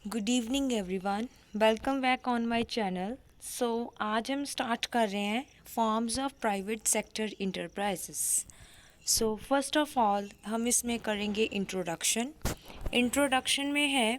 Good evening everyone, welcome back on my channel. आज हम start कर रहे हैं forms of private sector enterprises. First of all हम इसमें करेंगे इंट्रोडक्शन। इंट्रोडक्शन में है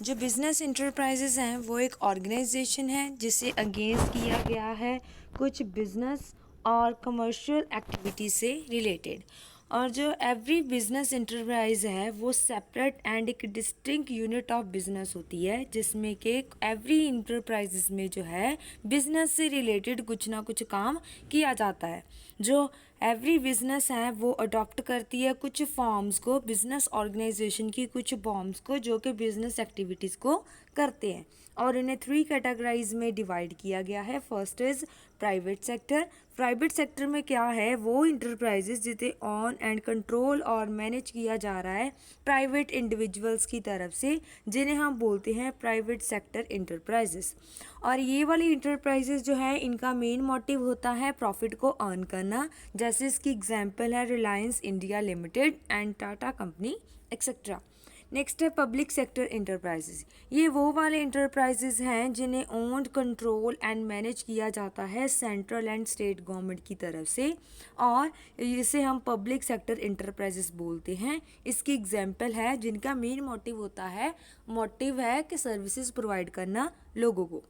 जो बिजनेस इंटरप्राइजेस हैं वो एक ऑर्गेनाइजेशन है जिसे अगेंस्ट किया गया है कुछ बिजनेस और कमर्शियल एक्टिविटी से रिलेटेड। और जो एवरी बिजनेस इंटरप्राइज है वो सेपरेट एंड एक डिस्टिंक्ट यूनिट ऑफ बिजनेस होती है, जिसमें कि एवरी इंटरप्राइजेस में जो है बिजनेस से रिलेटेड कुछ ना कुछ काम किया जाता है। जो एवरी बिजनेस है वो अडॉप्ट करती है कुछ फॉर्म्स को, बिजनेस ऑर्गेनाइजेशन की कुछ फॉर्म्स को जो कि बिजनेस एक्टिविटीज़ को करते हैं, और इन्हें 3 कैटेगराइज में डिवाइड किया गया है। First is private sector. Private sector में क्या है, वो इंटरप्राइजेज जिसे ऑन एंड कंट्रोल और मैनेज किया जा रहा है प्राइवेट इंडिविजुअल्स की तरफ से, जिन्हें हम बोलते हैं प्राइवेट सेक्टर इंटरप्राइजेस। और ये वाली इंटरप्राइजेस जो है इनका मेन मोटिव होता है प्रॉफिट को अर्न करना। जैसे इसकी एग्जांपल है Reliance India limited and Tata company etcetera. Next है पब्लिक सेक्टर इंटरप्राइजेज। ये वो वाले इंटरप्राइजेज हैं जिन्हें ओन्ड, कंट्रोल एंड मैनेज किया जाता है सेंट्रल एंड स्टेट गवर्नमेंट की तरफ से, और इसे हम पब्लिक सेक्टर इंटरप्राइजेज बोलते हैं। इसकी एग्जांपल है जिनका मेन मोटिव है कि सर्विसेज प्रोवाइड करना लोगों को।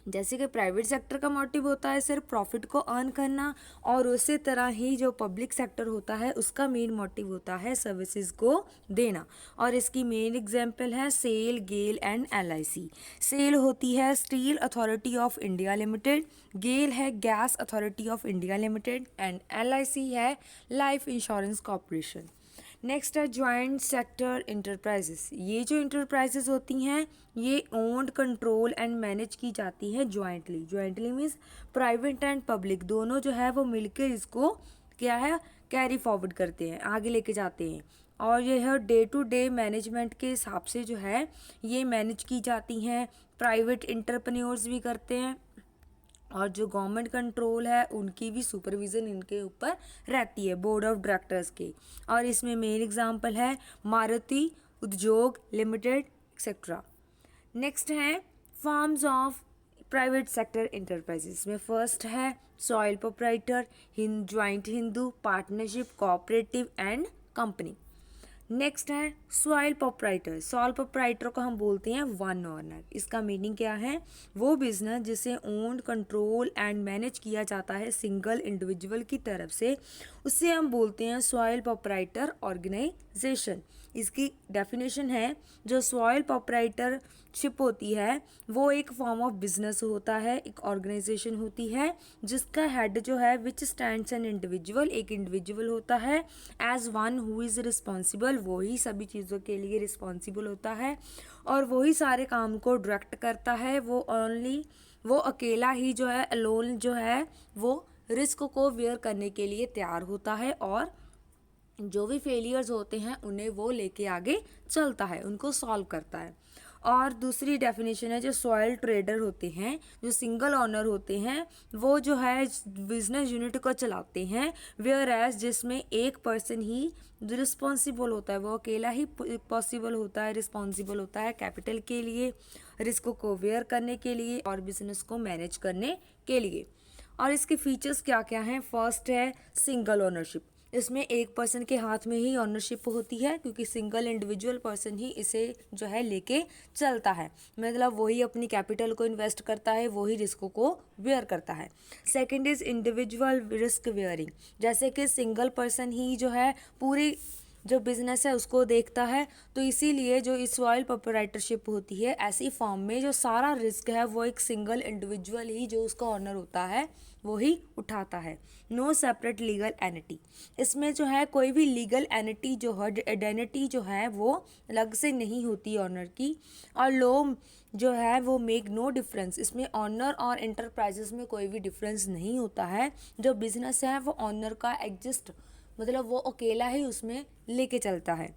जैसे कि प्राइवेट सेक्टर का मोटिव होता है सिर्फ प्रॉफिट को अर्न करना, और उसी तरह ही जो पब्लिक सेक्टर होता है उसका मेन मोटिव होता है सर्विसेज को देना। और इसकी मेन एग्जांपल है SAIL, GAIL and LIC. SAIL होती है steel authority of India limited, GAIL है gas authority of India limited and LIC है लाइफ इंश्योरेंस कॉरपोरेशन। नेक्स्ट है ज्वाइंट सेक्टर इंटरप्राइजेस। ये जो इंटरप्राइजेस होती हैं ये ओन्ड, कंट्रोल एंड मैनेज की जाती हैं jointly means private and public दोनों जो है वो मिलकर इसको क्या है कैरी फॉरवर्ड करते हैं, आगे लेके जाते हैं। और यह डे टू डे मैनेजमेंट के हिसाब से जो है ये मैनेज की जाती हैं। प्राइवेट इंटरप्रेन्योर्स भी करते हैं, और जो गवर्नमेंट कंट्रोल है उनकी भी सुपरविज़न इनके ऊपर रहती है बोर्ड ऑफ डायरेक्टर्स के। और इसमें मेन एग्जांपल है मारुति उद्योग लिमिटेड एक्सेट्रा। नेक्स्ट है forms of private sector enterprises में फर्स्ट है soil proprietor, joint Hindu, partnership, cooperative and company. Next है सॉइल प्रोप्राइटर। सॉइल प्रोप्राइटर को हम बोलते हैं वन ओनर। इसका मीनिंग क्या है, वो बिजनेस जिसे ओन्ड, कंट्रोल एंड मैनेज किया जाता है सिंगल इंडिविजुअल की तरफ से, उससे हम बोलते हैं सॉइल प्रोप्राइटर ऑर्गेनाइजेशन। इसकी डेफिनेशन है जो सॉइल प्रोप्राइटरशिप होती है वो एक फॉर्म ऑफ बिजनेस होता है, एक ऑर्गेनाइजेशन होती है जिसका हेड जो है विच स्टैंड्स एन इंडिविजुअल, एक इंडिविजुअल होता है as one who is responsible, वो ही सभी चीज़ों के लिए रिस्पॉन्सिबल होता है और वही सारे काम को डायरेक्ट करता है। वो अकेला ही जो है अलोन जो है वो रिस्क को वेयर करने के लिए तैयार होता है, और जो भी फेलियर्स होते हैं उन्हें वो लेके आगे चलता है, उनको सॉल्व करता है। और दूसरी डेफिनेशन है जो सॉइल ट्रेडर होते हैं, जो सिंगल ओनर होते हैं, वो जो है बिजनेस यूनिट को चलाते हैं, वेयर एज जिसमें एक पर्सन ही रिस्पॉन्सिबल होता है, वो अकेला ही पॉसिबल होता है, रिस्पॉन्सिबल होता है कैपिटल के लिए, रिस्क को वेयर करने के लिए और बिजनेस को मैनेज करने के लिए। और इसके फीचर्स क्या क्या हैं, फर्स्ट है सिंगल ओनरशिप। इसमें एक पर्सन के हाथ में ही ऑनरशिप होती है क्योंकि सिंगल इंडिविजुअल पर्सन ही इसे जो है लेके चलता है, मतलब वही अपनी कैपिटल को इन्वेस्ट करता है, वही रिस्क को वेयर करता है। Second is individual risk wearing, जैसे कि सिंगल पर्सन ही जो है पूरी जो बिजनेस है उसको देखता है, तो इसीलिए जो इस सॉइल प्रोप्राइटरशिप होती है ऐसी फॉर्म में जो सारा रिस्क है वो एक सिंगल इंडिविजुअल ही जो उसका ऑनर होता है वो ही उठाता है। नो सेपरेट लीगल एंटिटी, इसमें जो है कोई भी लीगल एंटिटी जो है आइडेंटिटी जो है वो अलग से नहीं होती ऑनर की। और लो जो है वो मेक नो डिफरेंस, इसमें ऑनर और इंटरप्राइजेस में कोई भी डिफरेंस नहीं होता है। जो बिजनेस है वो ऑनर का एग्जिस्ट मतलब वो अकेला ही उसमें लेके चलता है।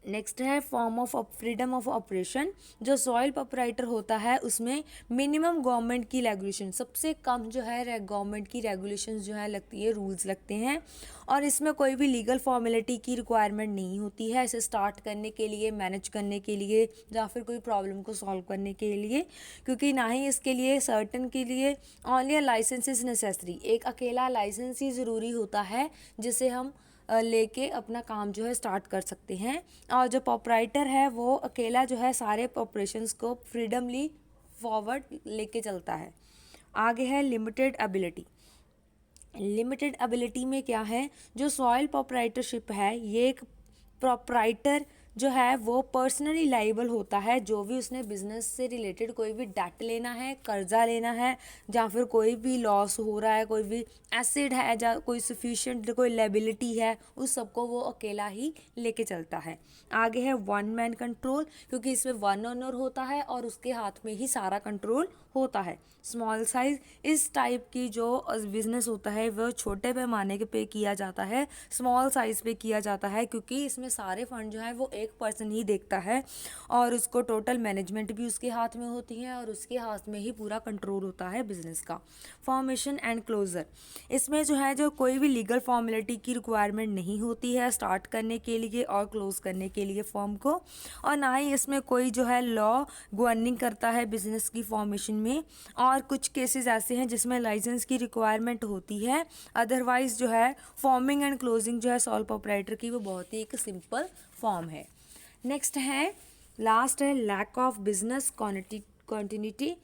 नेक्स्ट है form of freedom of operation. जो सॉइल प्रोप्राइटर होता है उसमें मिनिमम गवर्नमेंट की रेगुलेशन, सबसे कम जो है गवर्नमेंट की रेगुलेशंस जो है लगती है, रूल्स लगते हैं, और इसमें कोई भी लीगल फॉर्मेलिटी की रिक्वायरमेंट नहीं होती है इसे स्टार्ट करने के लिए, मैनेज करने के लिए, या फिर कोई प्रॉब्लम को सॉल्व करने के लिए, क्योंकि ना ही इसके लिए सर्टन के लिए only a license is necessary, एक अकेला लाइसेंस ही ज़रूरी होता है जिसे हम लेके अपना काम जो है स्टार्ट कर सकते हैं। और जो प्रोप्राइटर है वो अकेला जो है सारे ऑपरेशंस को फ्रीडमली फॉरवर्ड लेके चलता है। आगे है लिमिटेड एबिलिटी। लिमिटेड एबिलिटी में क्या है, जो सॉइल प्रोप्राइटरशिप है ये एक प्रोप्राइटर जो है वो पर्सनली लाइबल होता है, जो भी उसने बिजनेस से रिलेटेड कोई भी डेट लेना है, कर्जा लेना है, या फिर कोई भी लॉस हो रहा है, कोई भी एसिड है, या कोई सफिशिएंट कोई लायबिलिटी है, उस सबको वो अकेला ही लेके चलता है। आगे है वन मैन कंट्रोल, क्योंकि इसमें वन ओनर होता है और उसके हाथ में ही सारा कंट्रोल होता है। स्मॉल साइज, इस टाइप की जो बिजनेस होता है वो छोटे पैमाने के पे किया जाता है, स्मॉल साइज पे किया जाता है, क्योंकि इसमें सारे फंड जो है वो एक पर्सन ही देखता है और उसको टोटल मैनेजमेंट भी उसके हाथ में होती है और उसके हाथ में ही पूरा कंट्रोल होता है बिजनेस का। फॉर्मेशन एंड क्लोजर, इसमें जो है जो कोई भी लीगल फॉर्मेलिटी की रिक्वायरमेंट नहीं होती है स्टार्ट करने के लिए और क्लोज करने के लिए फॉर्म को, और ना ही इसमें कोई जो है लॉ गवर्निंग करता है बिजनेस की फॉर्मेशन में। और कुछ केसेस ऐसे हैं जिसमें लाइसेंस की रिक्वायरमेंट होती है, अदरवाइज जो है फॉर्मिंग एंड क्लोजिंग जो है सॉल प्रोप्राइटर की वो बहुत ही एक सिंपल फॉर्म है। नेक्स्ट है, लास्ट है लैक ऑफ बिजनेस कॉन्टिन्यूटी।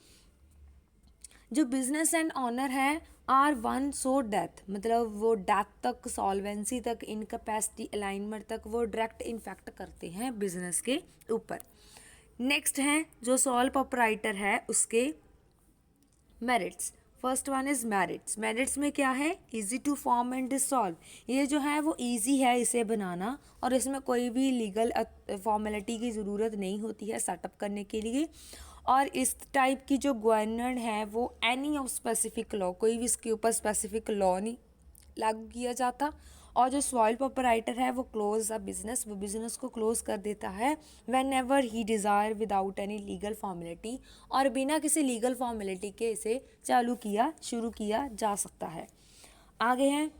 जो बिजनेस एंड ऑनर है आर वन सो डेथ, मतलब वो डेथ तक, सॉल्वेंसी तक, इनकैपेसिटी, अलाइनमेंट तक वो डायरेक्ट इन्फेक्ट करते हैं बिजनेस के ऊपर। नेक्स्ट है जो सॉल प्रोप्राइटर है उसके merits. First one is merits. Merits में क्या है, easy to form and dissolve, ये जो है वो इजी है इसे बनाना और इसमें कोई भी लीगल फॉर्मेलिटी की ज़रूरत नहीं होती है सेटअप करने के लिए। और इस टाइप की जो गवर्नर है वो एनी ऑफ स्पेसिफिक लॉ, कोई भी इसके ऊपर स्पेसिफिक लॉ नहीं लागू किया जाता। और जो सॉइल प्रोप्राइटर है वो क्लोज अ बिजनेस, वो बिजनेस को क्लोज कर देता है when ever he desire without any legal formality, और बिना किसी लीगल फॉर्मेलिटी के इसे शुरू किया जा सकता है। आगे हैं,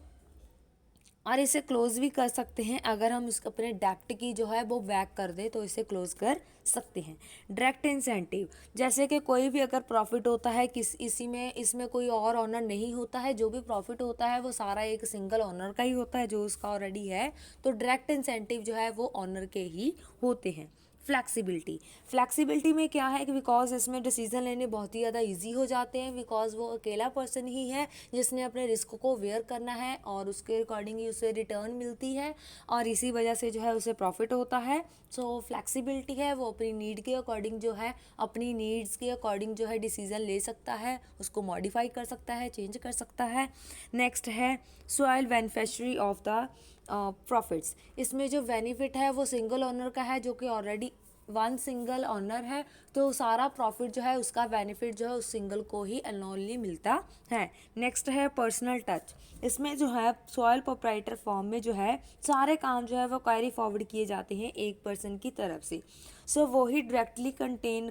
और इसे क्लोज भी कर सकते हैं अगर हम इस अपने डेप्ट की जो है वो बैक कर दे तो इसे क्लोज कर सकते हैं। डायरेक्ट इंसेंटिव, जैसे कि कोई भी अगर प्रॉफिट होता है इसमें कोई और ऑनर नहीं होता है, जो भी प्रॉफिट होता है वो सारा एक सिंगल ऑनर का ही होता है जो उसका ऑलरेडी है, तो डायरेक्ट इंसेंटिव जो है वो ऑनर के ही होते हैं। फ्लैक्सिबिलिटी, फ्लैक्सिबिलिटी में क्या है कि बिकॉज इसमें डिसीजन लेने बहुत ही ज़्यादा इजी हो जाते हैं, बिकॉज वो अकेला पर्सन ही है जिसने अपने रिस्क को वेयर करना है और उसके अकॉर्डिंग ही उसे रिटर्न मिलती है और इसी वजह से जो है उसे प्रॉफिट होता है। सो फ्लैक्सिबिलिटी है, वो अपनी नीड के अकॉर्डिंग जो है, अपनी नीड्स के अकॉर्डिंग जो है डिसीजन ले सकता है, उसको मॉडिफाई कर सकता है, चेंज कर सकता है। नेक्स्ट है soil beneficiary of the profits. इसमें जो बेनिफिट है वो सिंगल ओनर का है, जो कि ऑलरेडी वन सिंगल ओनर है, तो सारा प्रॉफिट जो है उसका बेनिफिट जो है उस सिंगल को ही अनोनली मिलता है। नेक्स्ट है पर्सनल टच। इसमें जो है सॉइल प्रोप्राइटर फॉर्म में जो है सारे काम जो है वो कैरी फॉरवर्ड किए जाते हैं एक पर्सन की तरफ से। सो वो ही डायरेक्टली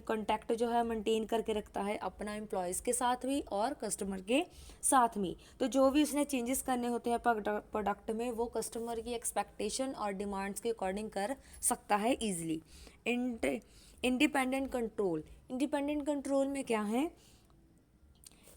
कॉन्टैक्ट जो है मेंटेन करके रखता है अपना एम्प्लॉयज़ के साथ भी और कस्टमर के साथ भी। तो जो भी उसने चेंजेस करने होते हैं प्रोडक्ट में वो कस्टमर की एक्सपेक्टेशन और डिमांड्स के अकॉर्डिंग कर सकता है easily. Independent control, independent control में क्या है,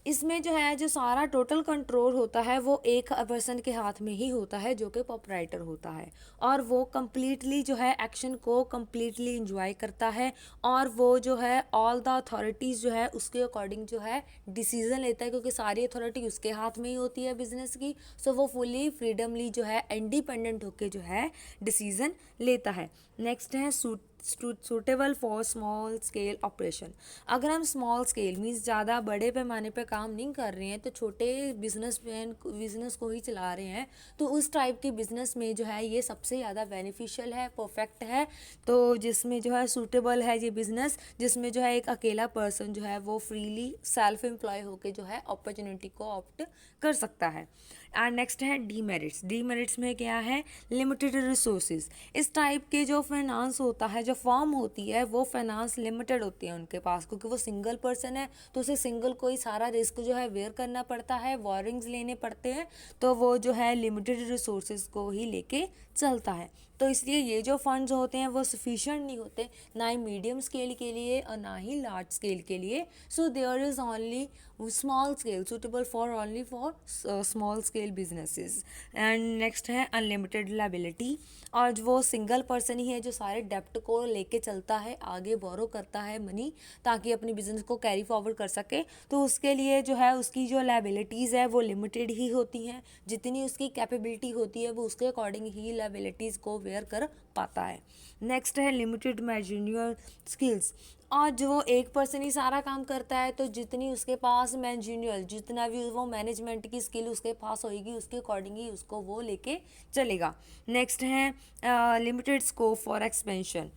इसमें जो है जो सारा टोटल कंट्रोल होता है वो एक पर्सन के हाथ में ही होता है जो कि प्रोप्राइटर होता है, और वो कम्प्लीटली जो है एक्शन को कम्प्लीटली इंजॉय करता है और वो जो है ऑल द अथॉरिटीज़ जो है उसके अकॉर्डिंग जो है डिसीजन लेता है, क्योंकि सारी अथॉरिटी उसके हाथ में ही होती है बिजनेस की। सो वो फुली फ्रीडमली जो है इंडिपेंडेंट होके जो है डिसीजन लेता है। नेक्स्ट है suitable for small scale operation. अगर हम स्मॉल स्केल मीन्स ज़्यादा बड़े पैमाने पे काम नहीं कर रहे हैं, तो छोटे बिजनेस को ही चला रहे हैं, तो उस टाइप के बिजनेस में जो है ये सबसे ज़्यादा बेनिफिशियल है, परफेक्ट है। तो जिसमें जो है सूटेबल है ये बिजनेस, जिसमें जो है एक अकेला पर्सन जो है वो फ्रीली सेल्फ एम्प्लॉय होकर जो है अपॉर्चुनिटी को ऑप्ट कर सकता है। एंड नेक्स्ट है डीमेरिट्स। डीमेरिट्स में क्या है, लिमिटेड रिसोर्सेज। इस टाइप के जो फाइनेंस होता है, जो फॉर्म होती है, वो फाइनेंस लिमिटेड होती है उनके पास, क्योंकि वो सिंगल पर्सन है तो उसे सिंगल को ही सारा रिस्क जो है वेयर करना पड़ता है, वॉरिंग्स लेने पड़ते हैं, तो वो जो है लिमिटेड रिसोर्सेज को ही लेके चलता है। तो इसलिए ये जो फंड्स होते हैं वो सफिशिएंट नहीं होते, ना ही मीडियम स्केल के लिए और ना ही लार्ज स्केल के लिए। So there is only small scale, suitable for only for small scale businesses. And next है अनलिमिटेड लायबिलिटी, और वो सिंगल पर्सन ही है जो सारे डेप्ट को लेके चलता है, आगे बोरो करता है मनी, ताकि अपनी बिजनेस को कैरी फॉरवर्ड कर सके। तो उसके लिए जो है उसकी जो लायबिलिटीज़ है वो लिमिटेड ही होती हैं, जितनी उसकी कैपेबिलिटी होती है वो उसके अकॉर्डिंग ही लायबिलिटीज़ को वेयर कर पाता है। नेक्स्ट है लिमिटेड मैनेजरियल स्किल्स, और जो वो एक पर्सन ही सारा काम करता है तो जितनी उसके पास मैनेजरियल, जितना भी वो मैनेजमेंट की स्किल उसके पास होगी उसके अकॉर्डिंग ही उसको वो लेके चलेगा। नेक्स्ट है limited scope for expansion.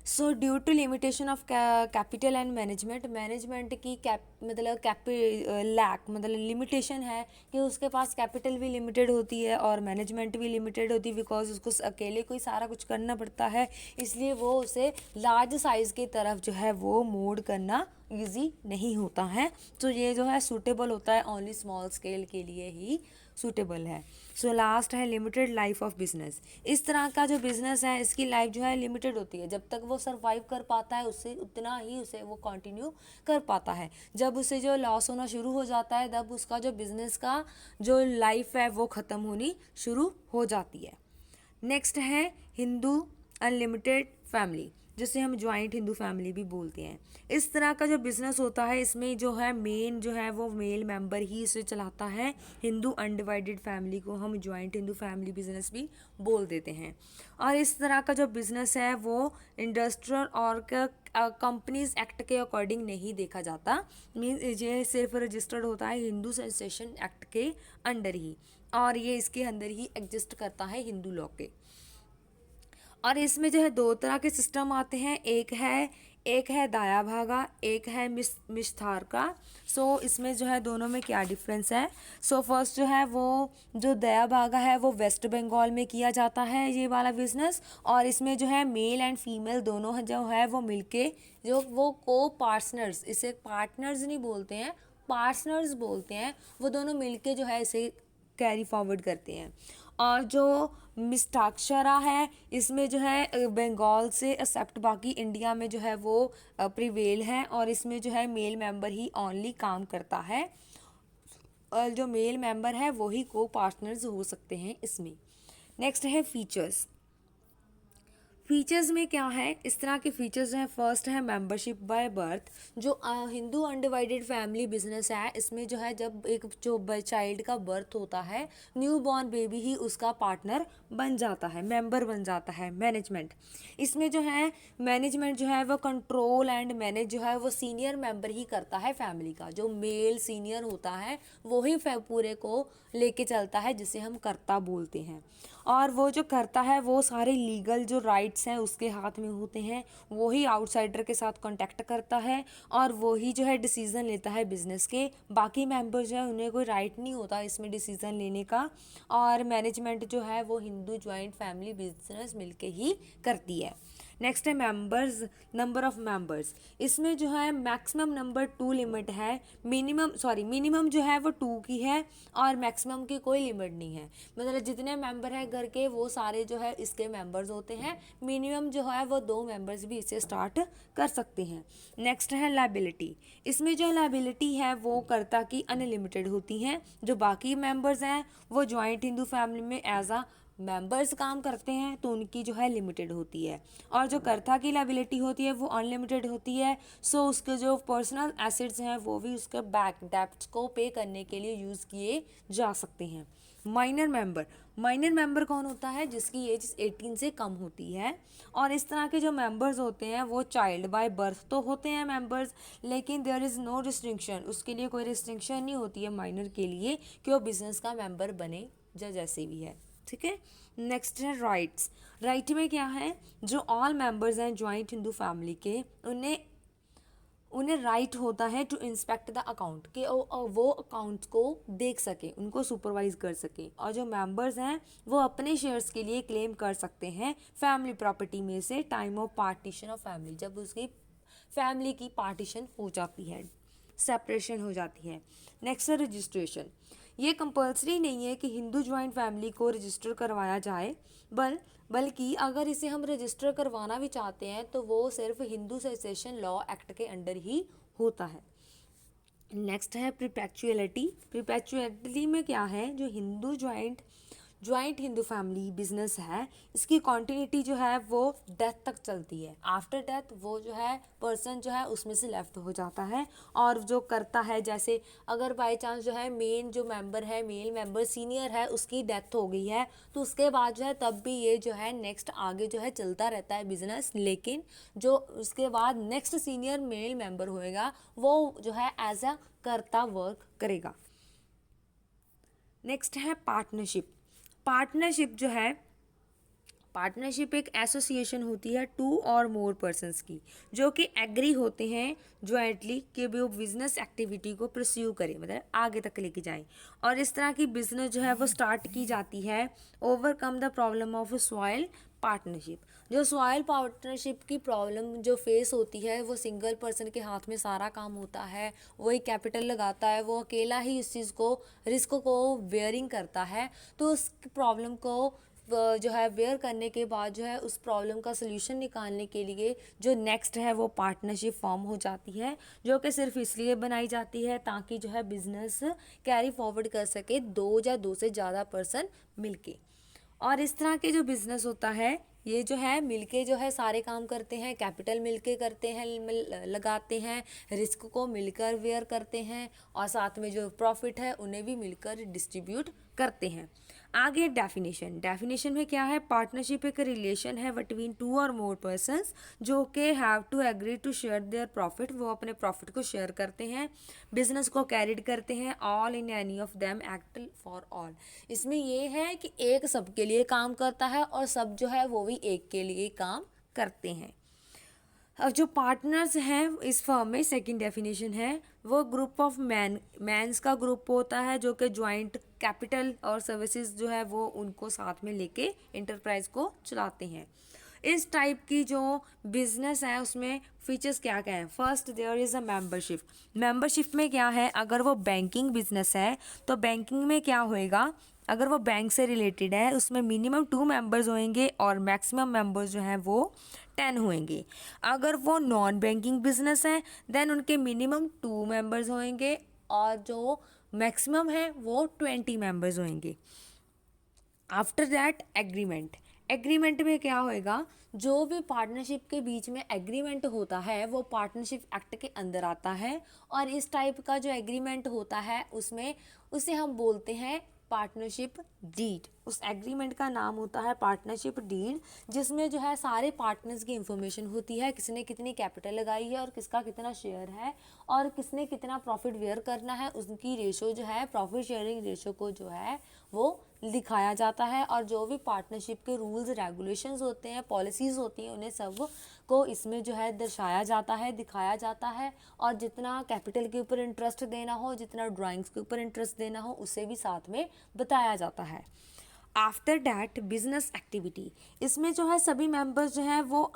So due to limitation of capital and management की मतलब लैक, मतलब लिमिटेशन है कि उसके पास कैपिटल भी लिमिटेड होती है और मैनेजमेंट भी लिमिटेड होती है, बिकॉज उसको अकेले को ही सारा कुछ करना पड़ता है, इसलिए वो उसे लार्ज साइज़ की तरफ जो है वो मोड करना ईजी नहीं होता है। तो ये जो है सूटेबल होता है ओनली स्मॉल स्केल के लिए ही सूटेबल है। सो लास्ट है लिमिटेड लाइफ ऑफ बिजनेस। इस तरह का जो बिजनेस है इसकी लाइफ जो है लिमिटेड होती है, जब तक वो सरवाइव कर पाता है उससे उतना ही उसे वो कंटिन्यू कर पाता है। जब उसे जो लॉस होना शुरू हो जाता है तब उसका जो बिजनेस का जो लाइफ है वो ख़त्म होनी शुरू हो जाती है। नेक्स्ट है हिंदू अनलिमिटेड फैमिली, जिसे हम ज्वाइंट हिंदू फैमिली भी बोलते हैं। इस तरह का जो बिज़नेस होता है इसमें जो है मेन जो है वो मेल मेंबर ही इसे चलाता है। हिंदू अनडिवाइडेड फैमिली को हम ज्वाइंट हिंदू फैमिली बिजनेस भी बोल देते हैं। और इस तरह का जो बिज़नेस है वो इंडस्ट्रियल और कंपनीज एक्ट के अकॉर्डिंग नहीं देखा जाता, मीन्स ये सिर्फ रजिस्टर्ड होता है हिंदू सेंसेशन एक्ट के अंडर ही, और ये इसके अंदर ही एग्जिस्ट करता है हिंदू लॉ के। और इसमें जो है दो तरह के सिस्टम आते हैं, एक है दाया भागा, एक है मिस्तार का। सो इसमें जो है दोनों में क्या डिफरेंस है। सो फर्स्ट जो है वो जो दया भागा है वो वेस्ट बंगाल में किया जाता है ये वाला बिजनेस, और इसमें जो है मेल एंड फीमेल दोनों जो है वो मिलके जो वो को पार्टनर्स, इसे पार्टनर्स नहीं बोलते हैं, पार्टनर्स बोलते हैं, वो दोनों मिलके जो है इसे कैरी फॉरवर्ड करते हैं। और जो मिस्टाक्षरा है इसमें जो है बंगाल से एक्सेप्ट बाकी इंडिया में जो है वो प्रिवेल है, और इसमें जो है मेल मेंबर ही ओनली काम करता है, और जो मेल मेंबर है वही को पार्टनर्स हो सकते हैं इसमें। नेक्स्ट है फीचर्स। फीचर्स में क्या है, इस तरह के फीचर्स हैं। फर्स्ट है मेंबरशिप बाय बर्थ। जो हिंदू अनडिवाइडेड फैमिली बिजनेस है इसमें जो है जब एक जो चाइल्ड का बर्थ होता है न्यू बॉर्न बेबी ही उसका पार्टनर बन जाता है, मेंबर बन जाता है। मैनेजमेंट, इसमें जो है मैनेजमेंट जो है वो कंट्रोल एंड मैनेज जो है वो सीनियर मेंबर ही करता है फैमिली का, जो मेल सीनियर होता है वो ही पूरे को लेके चलता है, जिसे हम कर्ता बोलते हैं। और वो जो करता है वो सारे लीगल जो राइट्स हैं उसके हाथ में होते हैं, वो ही आउटसाइडर के साथ कांटेक्ट करता है और वो ही जो है डिसीज़न लेता है बिजनेस के। बाकी मेंबर जो है उन्हें कोई राइट नहीं होता इसमें डिसीज़न लेने का, और मैनेजमेंट जो है वो हिंदू जॉइंट फैमिली बिजनेस मिलके ही करती है। नेक्स्ट है मेंबर्स, नंबर ऑफ़ मेंबर्स। इसमें जो है मैक्सिमम नंबर 2 लिमिट है, मिनिमम जो है वो 2 की है और मैक्सिमम की कोई लिमिट नहीं है। मतलब जितने मेंबर हैं घर के वो सारे जो है इसके मेंबर्स होते हैं। मिनिमम जो है वो 2 मेंबर्स भी इसे स्टार्ट कर सकते हैं। नेक्स्ट है लायबिलिटी। इसमें जो लायबिलिटी है वो कर्ता की अनलिमिटेड होती हैं। जो बाकी मेंबर्स हैं वो जॉइंट हिंदू फैमिली में एज आ मेंबर्स काम करते हैं तो उनकी जो है लिमिटेड होती है, और जो कर्ता की लायबिलिटी होती है वो अनलिमिटेड होती है। सो उसके जो पर्सनल एसेट्स हैं वो भी उसके बैक डेप्ट्स को पे करने के लिए यूज़ किए जा सकते हैं। माइनर मेंबर कौन होता है, जिसकी एज 18 से कम होती है। और इस तरह के जो मेंबर्स होते हैं वो चाइल्ड बाय बर्थ तो होते हैं मेंबर्स, लेकिन देयर इज़ नो रिस्ट्रिक्शन, उसके लिए कोई रिस्ट्रिक्शन नहीं होती है माइनर के लिए कि वो बिजनेस का मेंबर बने या जैसे भी है। ठीक है। नेक्स्ट है राइट्स। राइट में क्या है, जो ऑल मेंबर्स हैं ज्वाइंट हिंदू फैमिली के उन्हें राइट होता है टू इंस्पेक्ट द अकाउंट, कि वो अकाउंट्स को देख सके, उनको सुपरवाइज कर सके। और जो मेंबर्स हैं वो अपने शेयर्स के लिए क्लेम कर सकते हैं फैमिली प्रॉपर्टी में से time of partition of family, जब उसकी फैमिली की पार्टीशन हो जाती है, सेपरेशन हो जाती है। नेक्स्ट है रजिस्ट्रेशन। ये कंपलसरी नहीं है कि हिंदू ज्वाइंट फैमिली को रजिस्टर करवाया जाए, बल्कि अगर इसे हम रजिस्टर करवाना भी चाहते हैं तो वो सिर्फ हिंदू सक्सेशन लॉ एक्ट के अंडर ही होता है। नेक्स्ट है प्रिपेचुअलिटी। प्रिपेचुअलिटी में क्या है, जो Hindu joint Hindu family business है, इसकी कॉन्टिन्यूटी जो है वो डेथ तक चलती है। आफ्टर डेथ वो जो है पर्सन जो है उसमें से लेफ्ट हो जाता है और जो करता है, जैसे अगर बाय चांस जो है मेन जो मेंबर है, मेल मेंबर सीनियर है, उसकी डेथ हो गई है तो उसके बाद जो है तब भी ये जो है नेक्स्ट आगे जो है चलता रहता है बिजनेस, लेकिन जो उसके बाद नेक्स्ट सीनियर मेल मेंबर होएगा वो जो है एज अ कर्ता वर्क करेगा। नेक्स्ट है पार्टनरशिप। पार्टनरशिप जो है, पार्टनरशिप एक एसोसिएशन होती है टू और मोर पर्सन्स की, जो कि एग्री होते हैं जॉइंटली कि वो बिजनेस एक्टिविटी को परस्यू करें, मतलब आगे तक लेके जाएं। और इस तरह की बिजनेस जो है वो स्टार्ट की जाती है overcome the problem of soil partnership. जो सॉइल पार्टनरशिप की प्रॉब्लम जो फेस होती है, वो सिंगल पर्सन के हाथ में सारा काम होता है, वही कैपिटल लगाता है, वो अकेला ही इस चीज़ को रिस्क को बेयरिंग करता है। तो उस प्रॉब्लम को जो है वेयर करने के बाद जो है उस प्रॉब्लम का सोल्यूशन निकालने के लिए जो नेक्स्ट है वो पार्टनरशिप फॉर्म हो जाती है, जो कि सिर्फ इसलिए बनाई जाती है ताकि जो है बिजनेस कैरी फॉरवर्ड कर सके दो या दो से ज़्यादा पर्सन मिलके। और इस तरह के जो बिजनेस होता है ये जो है मिलके जो है सारे काम करते हैं, कैपिटल मिलके करते हैं, लगाते हैं, रिस्क को मिलकर वेयर करते हैं और साथ में जो प्रॉफिट है उन्हें भी मिलकर डिस्ट्रीब्यूट करते हैं। आगे डेफिनेशन। डेफिनेशन में क्या है, पार्टनरशिप एक रिलेशन है बिटवीन टू और मोर पर्सन्स जो कि have to agree to share their profit, वो अपने प्रॉफिट को शेयर करते हैं, बिजनेस को कैरिड करते हैं, all in any of them act for all. इसमें ये है कि एक सबके लिए काम करता है और सब जो है वो भी एक के लिए काम करते हैं। अब जो पार्टनर्स हैं इस फर्म में, सेकंड डेफिनेशन है, वो ग्रुप ऑफ मैंस का ग्रुप होता है जो कि ज्वाइंट कैपिटल और सर्विसेज जो है वो उनको साथ में लेके इंटरप्राइज को चलाते हैं। इस टाइप की जो बिजनेस है उसमें फीचर्स क्या क्या हैं। First there is a membership. Membership में क्या है, अगर वो बैंकिंग बिजनेस है तो बैंकिंग में क्या होएगा, अगर वो बैंक से रिलेटेड है उसमें मिनिमम 2 मेंबर्स होंगे और मैक्सिमम मेंबर्स जो हैं वो 10 होंगे। अगर वो नॉन बैंकिंग बिजनेस है देन उनके मिनिमम 2 मेंबर्स होंगे और जो मैक्सिमम है वो 20 मेंबर्स होंगे। After that agreement. एग्रीमेंट में क्या होएगा, जो भी पार्टनरशिप के बीच में एग्रीमेंट होता है वो पार्टनरशिप एक्ट के अंदर आता है और इस टाइप का जो एग्रीमेंट होता है उसमें उसे हम बोलते हैं पार्टनरशिप डीड। उस एग्रीमेंट का नाम होता है पार्टनरशिप डीड, जिसमें जो है सारे पार्टनर्स की इंफॉर्मेशन होती है, किसने कितनी कैपिटल लगाई है और किसका कितना शेयर है और किसने कितना प्रॉफिट वेयर करना है, उसकी रेशो जो है प्रॉफिट शेयरिंग रेशो को जो है वो दिखाया जाता है। और जो भी पार्टनरशिप के रूल्स रेगुलेशंस होते हैं, पॉलिसीज़ होती हैं, उन्हें सब को इसमें जो है दर्शाया जाता है, दिखाया जाता है। और जितना कैपिटल के ऊपर इंटरेस्ट देना हो, जितना ड्राइंग्स के ऊपर इंटरेस्ट देना हो, उसे भी साथ में बताया जाता है। After that business activity. इसमें जो है सभी मेंबर्स जो हैं वो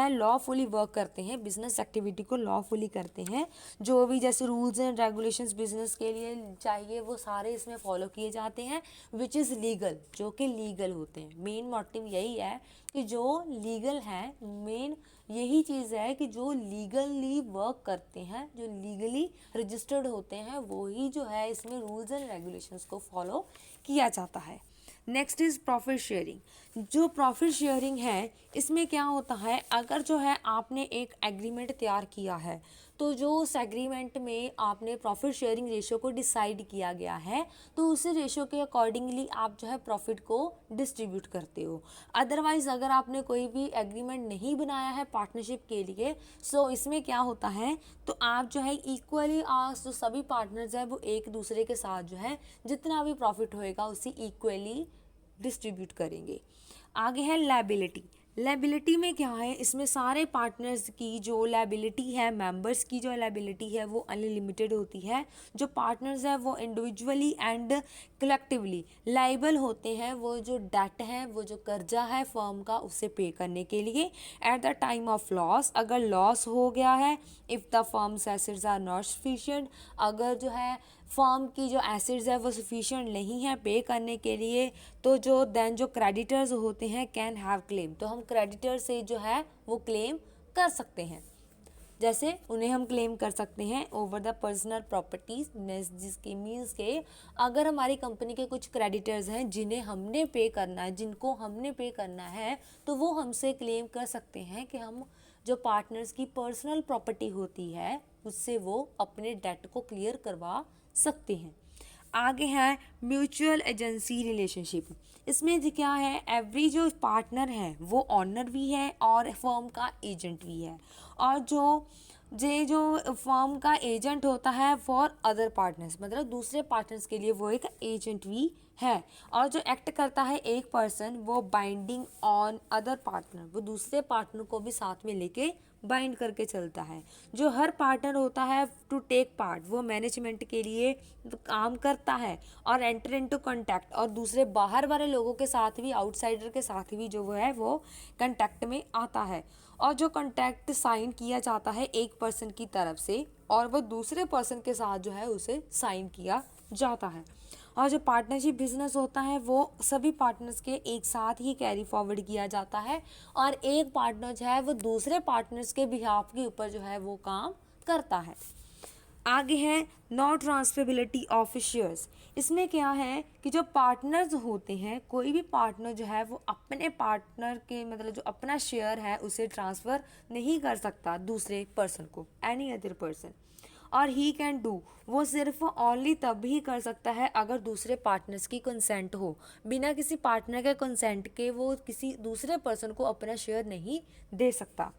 लॉफुली वर्क करते हैं, बिजनेस एक्टिविटी को लॉफुली करते हैं। जो भी जैसे रूल्स एंड रेगुलेशंस बिजनेस के लिए चाहिए वो सारे इसमें फॉलो किए जाते हैं, विच इज़ लीगल, जो कि लीगल होते हैं। मेन मोटिव यही है कि जो लीगल है, मेन यही चीज़ है कि जो लीगली वर्क करते हैं, जो लीगली रजिस्टर्ड होते हैं, वो ही जो है इसमें रूल्स एंड रेगुलेशंस को फॉलो किया जाता है। Next is profit sharing. जो प्रॉफिट शेयरिंग है इसमें क्या होता है, अगर जो है आपने एक एग्रीमेंट तैयार किया है तो जो उस एग्रीमेंट में आपने प्रॉफिट शेयरिंग रेशो को डिसाइड किया गया है तो उसी रेशो के अकॉर्डिंगली आप जो है प्रॉफिट को डिस्ट्रीब्यूट करते हो। अदरवाइज़ अगर आपने कोई भी एग्रीमेंट नहीं बनाया है पार्टनरशिप के लिए, सो इसमें क्या होता है, तो आप जो है इक्वली जो सभी पार्टनर्स हैं वो एक दूसरे के साथ जो है जितना भी प्रॉफिट होएगा उसी इक्वली डिस्ट्रीब्यूट करेंगे। आगे है लायबिलिटी। लायबिलिटी में क्या है, इसमें सारे पार्टनर्स की जो लायबिलिटी है, मेंबर्स की जो लायबिलिटी है वो अनलिमिटेड होती है। जो पार्टनर्स है वो इंडिविजुअली एंड कलेक्टिवली लाइबल होते हैं, वो जो डेट है, वो जो कर्जा है फर्म का, उसे पे करने के लिए at the time of loss. अगर लॉस हो गया है, if the firm's assets are not sufficient, अगर जो है फर्म की जो एसेट्स है वो सफिशिएंट नहीं है पे करने के लिए, तो जो क्रेडिटर्स होते हैं कैन हैव क्लेम, तो हम क्रेडिटर से जो है वो क्लेम कर सकते हैं। जैसे उन्हें हम क्लेम कर सकते हैं ओवर द पर्सनल प्रॉपर्टीज, जिसके मीन्स के अगर हमारी कंपनी के कुछ क्रेडिटर्स हैं जिन्हें हमने पे करना है, जिनको हमने पे करना है, तो वो हमसे क्लेम कर सकते हैं कि हम जो पार्टनर्स की पर्सनल प्रॉपर्टी होती है उससे वो अपने डेट को क्लियर करवा सकते हैं। आगे है म्यूचुअल एजेंसी रिलेशनशिप। इसमें जो क्या है, एवरी जो पार्टनर है वो ऑनर भी है और फर्म का एजेंट भी है, और जो फर्म का एजेंट होता है फॉर अदर पार्टनर्स, मतलब दूसरे पार्टनर्स के लिए वो एक एजेंट भी है। और जो एक्ट करता है एक पर्सन, वो बाइंडिंग ऑन अदर पार्टनर, वो दूसरे पार्टनर को भी साथ में लेके बाइंड करके चलता है। जो हर पार्टनर होता है टू टेक पार्ट, वो मैनेजमेंट के लिए काम करता है और एंटर इनटू कांटेक्ट, और दूसरे बाहर वाले लोगों के साथ भी, आउटसाइडर के साथ भी जो है वो कांटेक्ट में आता है। और जो कांटेक्ट साइन किया जाता है एक पर्सन की तरफ से, और वो दूसरे पर्सन के साथ जो है उसे साइन किया जाता है। और जो पार्टनरशिप बिजनेस होता है वो सभी पार्टनर्स के एक साथ ही कैरी फॉरवर्ड किया जाता है, और एक पार्टनर जो है वो दूसरे पार्टनर्स के बिहाफ के ऊपर जो है वो काम करता है। आगे है नॉन ट्रांसफरेबिलिटी ऑफ शेयर्स। इसमें क्या है कि जो पार्टनर्स होते हैं, कोई भी पार्टनर जो है वो अपने पार्टनर के, मतलब जो अपना शेयर है उसे ट्रांसफ़र नहीं कर सकता दूसरे पर्सन को, एनी अदर पर्सन। और ही कैन डू, वो सिर्फ ओनली तब ही कर सकता है अगर दूसरे पार्टनर्स की कंसेंट हो। बिना किसी पार्टनर के कंसेंट के वो किसी दूसरे पर्सन को अपना शेयर नहीं दे सकता।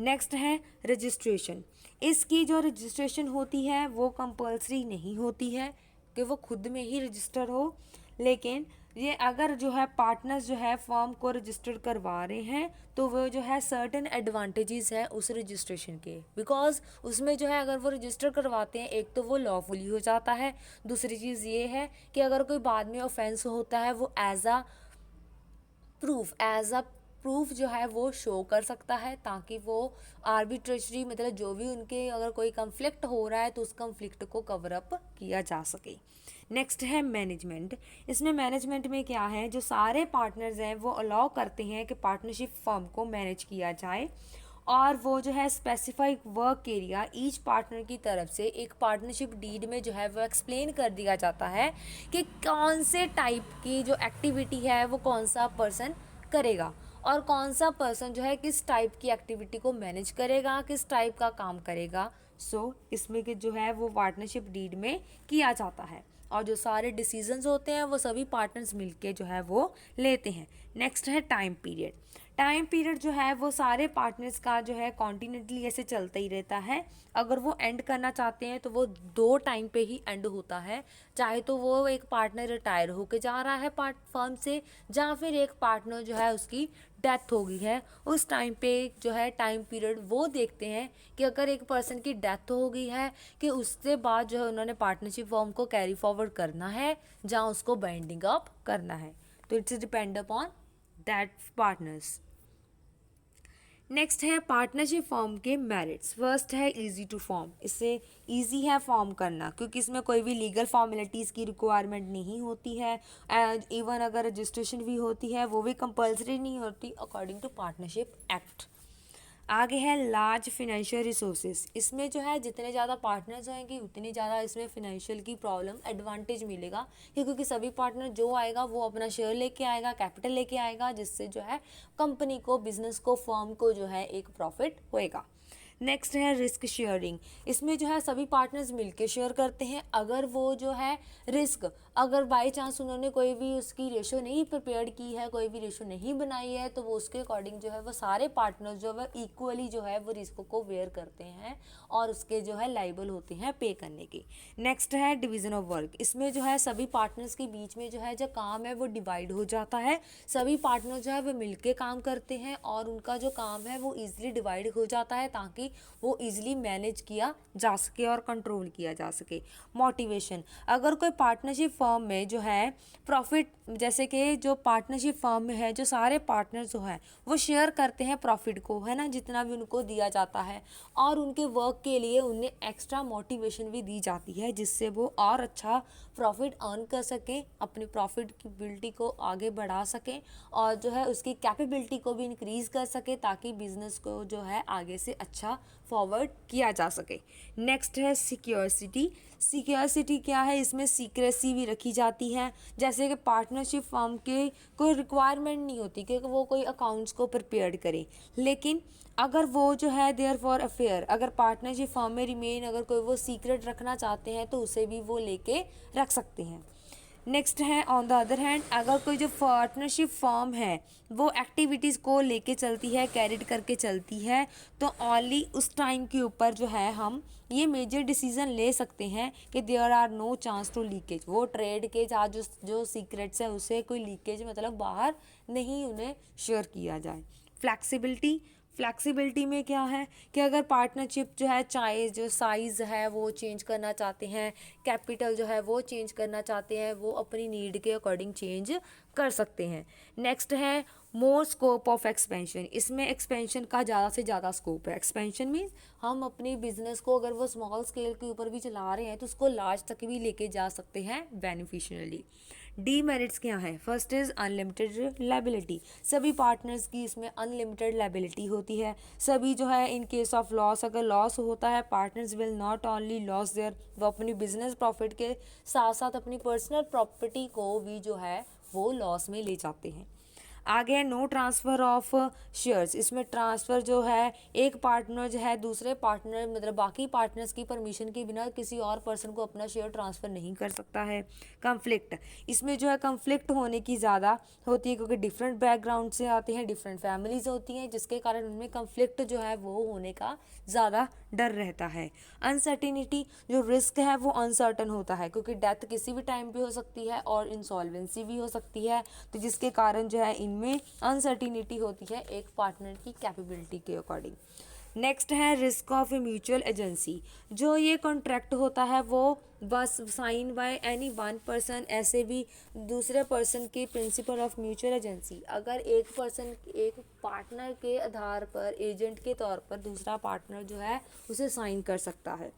नेक्स्ट है रजिस्ट्रेशन। इसकी जो रजिस्ट्रेशन होती है वो कंपल्सरी नहीं होती है कि वो खुद में ही रजिस्टर हो, लेकिन ये अगर जो है पार्टनर्स जो है फर्म को रजिस्टर करवा रहे हैं तो वो जो है सर्टेन एडवांटेजेस है उस रजिस्ट्रेशन के, बिकॉज उसमें जो है अगर वो रजिस्टर करवाते हैं, एक तो वो लॉफुली हो जाता है, दूसरी चीज़ ये है कि अगर कोई बाद में ऑफेंस होता है वो एज अ प्रूफ जो है वो शो कर सकता है, ताकि वो आर्बिट्रेटरी, मतलब जो भी उनके अगर कोई कन्फ्लिक्ट हो रहा है तो उस कन्फ्लिक्ट को कवर अप किया जा सके। नेक्स्ट है मैनेजमेंट। इसमें मैनेजमेंट में क्या है, जो सारे पार्टनर्स हैं वो अलाउ करते हैं कि पार्टनरशिप फर्म को मैनेज किया जाए, और वो जो है स्पेसिफाइक वर्क एरिया ईच पार्टनर की तरफ से एक पार्टनरशिप डीड में जो है वो एक्सप्लेन कर दिया जाता है कि कौन से टाइप की जो एक्टिविटी है वो कौन सा पर्सन करेगा, और कौन सा पर्सन जो है किस टाइप की एक्टिविटी को मैनेज करेगा, किस टाइप का काम करेगा। इसमें कि जो है वो पार्टनरशिप डीड में किया जाता है, और जो सारे डिसीजंस होते हैं वो सभी पार्टनर्स मिलके जो है वो लेते हैं। नेक्स्ट है टाइम पीरियड। टाइम पीरियड जो है वो सारे पार्टनर्स का जो है कॉन्टिन्यूसली ऐसे चलता ही रहता है। अगर वो एंड करना चाहते हैं तो वो 2 टाइम पे ही एंड होता है, चाहे तो वो एक पार्टनर रिटायर होके जा रहा है फर्म से, या फिर एक पार्टनर जो है उसकी डेथ हो गई है, उस टाइम पे जो है टाइम पीरियड वो देखते हैं कि अगर एक पर्सन की डेथ हो गई है कि उसके बाद जो है उन्होंने पार्टनरशिप फॉर्म को कैरी फॉरवर्ड करना है जहाँ उसको बाइंडिंग अप करना है, तो it's depend upon that partners. Next है पार्टनरशिप फॉर्म के मेरिट्स। फर्स्ट है इजी टू फॉर्म। इससे इजी है फॉर्म करना क्योंकि इसमें कोई भी लीगल फॉर्मेलिटीज़ की रिक्वायरमेंट नहीं होती है, एंड इवन अगर रजिस्ट्रेशन भी होती है वो भी कंपलसरी नहीं होती अकॉर्डिंग टू पार्टनरशिप एक्ट। आगे है लार्ज फिनेंशियल रिसोर्सेज। इसमें जो है जितने ज़्यादा पार्टनर्स होंगे उतनी ज़्यादा इसमें फिनेंशियल की प्रॉब्लम एडवांटेज मिलेगा, क्योंकि सभी पार्टनर जो आएगा वो अपना शेयर लेके आएगा, कैपिटल लेके आएगा, जिससे जो है कंपनी को, बिजनेस को, फर्म को जो है एक प्रॉफिट होएगा। नेक्स्ट है रिस्क शेयरिंग। इसमें जो है सभी पार्टनर्स मिलके शेयर करते हैं। अगर वो जो है रिस्क अगर बाई चांस उन्होंने कोई भी उसकी रेशो नहीं प्रिपेयर की है, कोई भी रेशो नहीं बनाई है, तो वो उसके अकॉर्डिंग जो है वो सारे पार्टनर्स जो है इक्वली जो है वो रिस्क को वेयर करते हैं और उसके जो है लाइबल होते हैं पे करने के। नेक्स्ट है डिवीजन ऑफ वर्क। इसमें जो है सभी पार्टनर्स के बीच में जो है जो काम है वो डिवाइड हो जाता है, सभी पार्टनर जो है वो मिलके काम करते हैं और उनका जो काम है वो ईजिली डिवाइड हो जाता है ताकि वो ईजिली मैनेज किया जा सके और कंट्रोल किया जा सके। मोटिवेशन, अगर कोई पार्टनरशिप फर्म में जो है प्रॉफिट, जैसे कि जो पार्टनरशिप फर्म में है जो सारे पार्टनर जो है वो शेयर करते हैं प्रॉफिट को, है ना, जितना भी उनको दिया जाता है, और उनके वर्क के लिए उन्हें एक्स्ट्रा मोटिवेशन भी दी जाती है जिससे वो और अच्छा प्रॉफिट अर्न कर सकें, अपनी प्रॉफिटेबिलिटी को आगे बढ़ा सकें और जो है उसकी कैपेबिलिटी को भी इंक्रीज़ कर सके ताकि बिजनेस को जो है आगे से अच्छा फॉरवर्ड किया जा सके। नेक्स्ट है सिक्योरिटी। सिक्योरिटी क्या है, इसमें सीक्रेसी भी रखी जाती है, जैसे कि पार्टनरशिप फर्म के कोई रिक्वायरमेंट नहीं होती कि वो कोई अकाउंट्स को प्रिपेयर करे, लेकिन अगर वो जो है देयर फॉर अफेयर, अगर पार्टनरशिप फर्म में रिमेन अगर कोई वो सीक्रेट रखना चाहते हैं तो उसे भी वो लेके रख सकते हैं। नेक्स्ट है ऑन द अदर हैंड, अगर कोई जो पार्टनरशिप फर्म है वो एक्टिविटीज़ को लेके चलती है, कैरिड करके चलती है, तो ओनली उस टाइम के ऊपर जो है हम ये मेजर डिसीजन ले सकते हैं कि there are no chance to leakage, वो ट्रेड के आज जो सीक्रेट्स है उसे कोई लीकेज मतलब बाहर नहीं उन्हें शेयर किया जाए। फ्लैक्सिबिलिटी, फ्लैक्सिबिलिटी में क्या है कि अगर पार्टनरशिप जो है चाहे जो साइज़ है वो चेंज करना चाहते हैं, कैपिटल जो है वो चेंज करना चाहते हैं, वो अपनी नीड के अकॉर्डिंग चेंज कर सकते हैं। नेक्स्ट है मोर स्कोप ऑफ एक्सपेंशन। इसमें एक्सपेंशन का ज़्यादा से ज़्यादा स्कोप है। एक्सपेंशन मीन्स हम अपनी बिजनेस को अगर वो स्मॉल स्केल के ऊपर भी चला रहे हैं तो उसको लार्ज तक भी लेके जा सकते हैं बेनिफिशियली। डीमेरिट्स क्या है, फर्स्ट इज़ अनलिमिटेड लायबिलिटी। सभी पार्टनर्स की इसमें अनलिमिटेड लायबिलिटी होती है, सभी जो है इन केस ऑफ लॉस, अगर लॉस होता है partners will not only loss their, वो अपनी बिजनेस प्रॉफिट के साथ साथ अपनी पर्सनल प्रॉपर्टी को भी जो है वो लॉस में ले जाते हैं। आगे है नो ट्रांसफ़र ऑफ शेयर्स। इसमें ट्रांसफ़र जो है एक पार्टनर जो है दूसरे पार्टनर मतलब बाकी पार्टनर्स की परमिशन के बिना किसी और पर्सन को अपना शेयर ट्रांसफ़र नहीं कर सकता है। कन्फ्लिक्ट, इसमें जो है कन्फ्लिक्ट होने की ज़्यादा होती है क्योंकि डिफरेंट बैकग्राउंड से आते हैं, डिफरेंट फैमिलीज होती हैं जिसके कारण उनमें कन्फ्लिक्ट जो है वो होने का ज़्यादा डर रहता है। अनसर्टिनिटी, जो रिस्क है वो अनसर्टन होता है क्योंकि डेथ किसी भी टाइम पे हो सकती है और इंसॉल्वेंसी भी हो सकती है, तो जिसके कारण जो है इनमें अनसर्टिनिटी होती है एक पार्टनर की कैपेबिलिटी के अकॉर्डिंग। नेक्स्ट है risk of a mutual agency. जो ये कॉन्ट्रैक्ट होता है वो बस sign by any one person, ऐसे भी दूसरे पर्सन की प्रिंसिपल ऑफ म्यूचुअल एजेंसी, अगर एक पर्सन एक पार्टनर के आधार पर एजेंट के तौर पर दूसरा पार्टनर जो है उसे साइन कर सकता है।